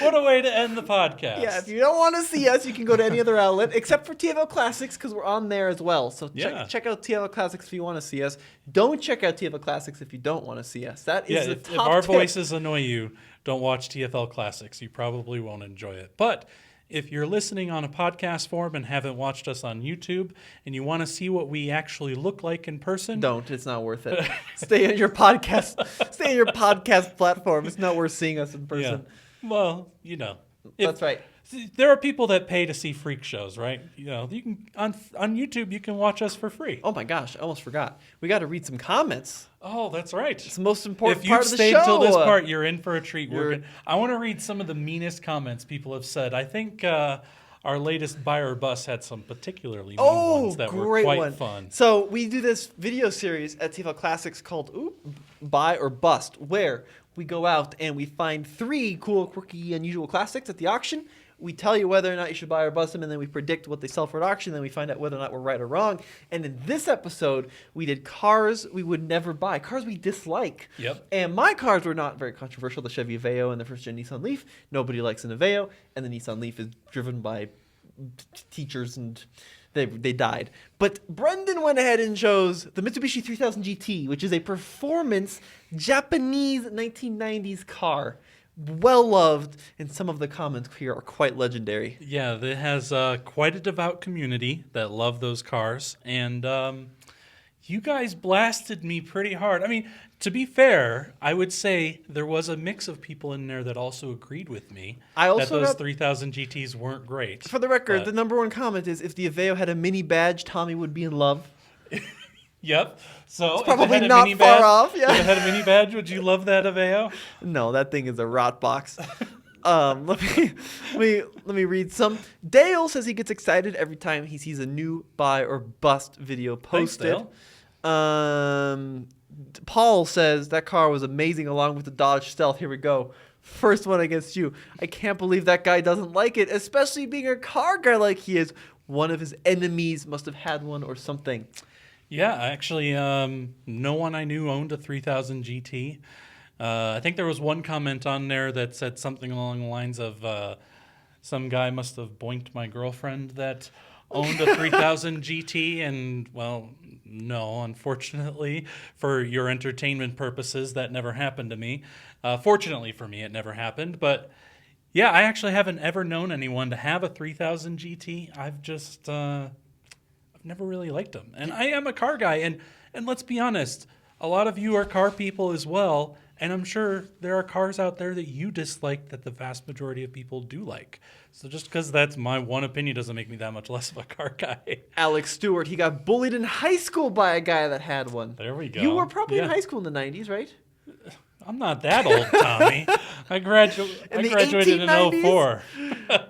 What a way to end the podcast. Yeah, if you don't want to see us, you can go to any other outlet, except for TFL Classics, because we're on there as well. So check out TFL Classics if you want to see us. Don't check out TFL Classics if you don't want to see us. That is the top if our tip. voices annoy you, don't watch TFL Classics. You probably won't enjoy it. But if you're listening on a podcast form and haven't watched us on YouTube and you want to see what we actually look like in person, don't. It's not worth it. Stay on your podcast platform. It's not worth seeing us in person. Yeah. Well, That's right. There are people that pay to see freak shows, right? You can on YouTube you can watch us for free. Oh my gosh, I almost forgot. We got to read some comments. Oh, that's right. It's the most important part part of the show. If show. you've stayed till this part, you're in for a treat. I want to read some of the meanest comments people have said. I think our latest buy or bust had some particularly mean ones that were quite fun. So we do this video series at TFL Classics called Buy or Bust, where we go out and we find 3 cool, quirky, unusual classics at the auction. We tell you whether or not you should buy or bust them, and then we predict what they sell for at auction, and then we find out whether or not we're right or wrong. And in this episode, we did cars we would never buy, cars we dislike. Yep. And my cars were not very controversial, the Chevy Aveo and the first-gen Nissan Leaf. Nobody likes an Aveo, and the Nissan Leaf is driven by teachers, and they died. But Brendan went ahead and chose the Mitsubishi 3000 GT, which is a performance Japanese 1990s car. Well loved, and some of the comments here are quite legendary. Yeah, it has quite a devout community that love those cars, and you guys blasted me pretty hard. I mean, to be fair, I would say there was a mix of people in there that also agreed with me that those 3000 GTs weren't great. For the record, the number one comment is, if the Aveo had a mini badge, Tommy would be in love. Yep. So it's probably not far off. Yeah. If it had a mini badge, would you love that Aveo? No, that thing is a rot box. Let me read some. Dale says he gets excited every time he sees a new buy or bust video posted. Thanks, Dale. Paul says that car was amazing along with the Dodge Stealth. Here we go. First one against you. I can't believe that guy doesn't like it, especially being a car guy like he is. One of his enemies must have had one or something. Yeah, actually, no one I knew owned a 3000 GT. I think there was one comment on there that said something along the lines of some guy must have boinked my girlfriend that owned a 3000 GT, and, well, no, unfortunately, for your entertainment purposes, that never happened to me. Fortunately for me, it never happened, but yeah, I actually haven't ever known anyone to have a 3000 GT. I've never really liked them. And I am a car guy, and let's be honest, a lot of you are car people as well, and I'm sure there are cars out there that you dislike that the vast majority of people do like. So just because that's my one opinion doesn't make me that much less of a car guy. Alex Stewart, he got bullied in high school by a guy that had one. There we go. You were probably in high school in the 90s, right? I'm not that old, Tommy. I graduated in 04.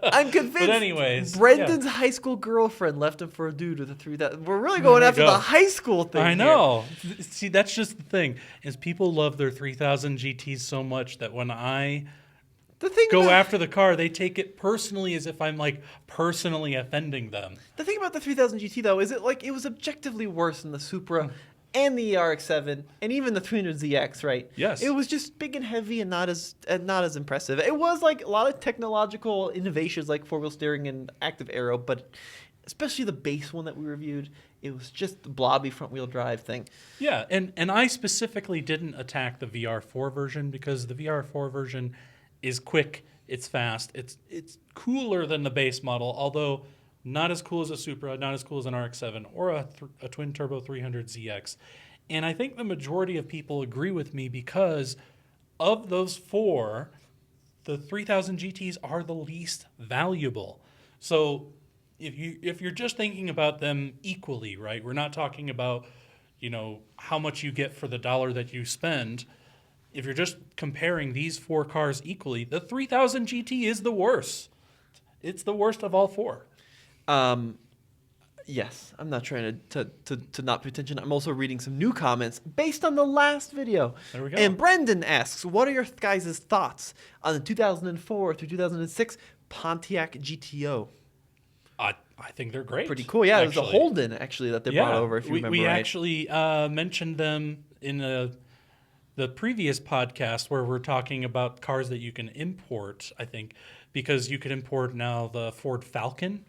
I'm convinced. But anyways, Brendan's high school girlfriend left him for a dude with a 3000. We're really going after the high school thing. I know. See, that's just the thing, is people love their 3000 GTs so much that when I go after the car, they take it personally as if I'm like personally offending them. The thing about the 3000 GT though is it was objectively worse than the Supra and the RX-7 and even the 300ZX, right? Yes. It was just big and heavy and not as impressive. It was like a lot of technological innovations like four-wheel steering and active aero, but especially the base one that we reviewed, it was just the blobby front-wheel drive thing. Yeah, and I specifically didn't attack the VR4 version because the VR4 version is quick, it's fast, it's cooler than the base model, although not as cool as a Supra, not as cool as an RX-7 or a twin-turbo 300ZX. And I think the majority of people agree with me because of those four, the 3000 GTs are the least valuable. So if you're just thinking about them equally, right? We're not talking about, how much you get for the dollar that you spend. if you're just comparing these 4 cars equally, the 3000 GT is the worst. It's the worst of all 4. Yes, I'm not trying to not pay attention. I'm also reading some new comments based on the last video. There we go. And Brendan asks, what are your guys' thoughts on the 2004 through 2006 Pontiac GTO? I think they're great. Pretty cool. Yeah, it was a actually. Holden, actually, that they brought over, if you remember we right. actually mentioned them in the previous podcast where we're talking about cars that you can import, I think, because you could import now the Ford Falcon,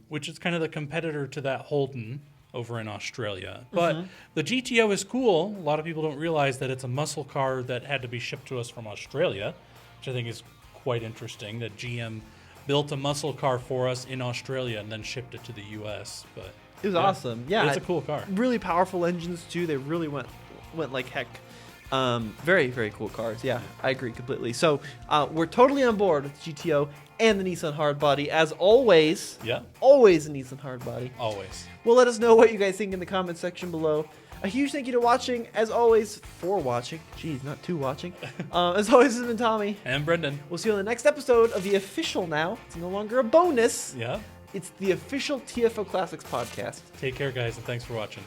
which is kind of the competitor to that Holden over in Australia. But the GTO is cool. A lot of people don't realize that it's a muscle car that had to be shipped to us from Australia, which I think is quite interesting, that GM built a muscle car for us in Australia and then shipped it to the U.S. But It was awesome. Yeah, it's a cool car. Really powerful engines too. They really went like heck. Very, very cool cars. Yeah, I agree completely. So we're totally on board with the GTO and the Nissan Hardbody. As always, always a Nissan Hardbody. Always. Well, let us know what you guys think in the comment section below. A huge thank you to watching, as always, for watching. Jeez, not too watching. As always, this has been Tommy. And Brendan. We'll see you on the next episode of the official now. It's no longer a bonus. Yeah. It's the official TFL Classics podcast. Take care, guys, and thanks for watching.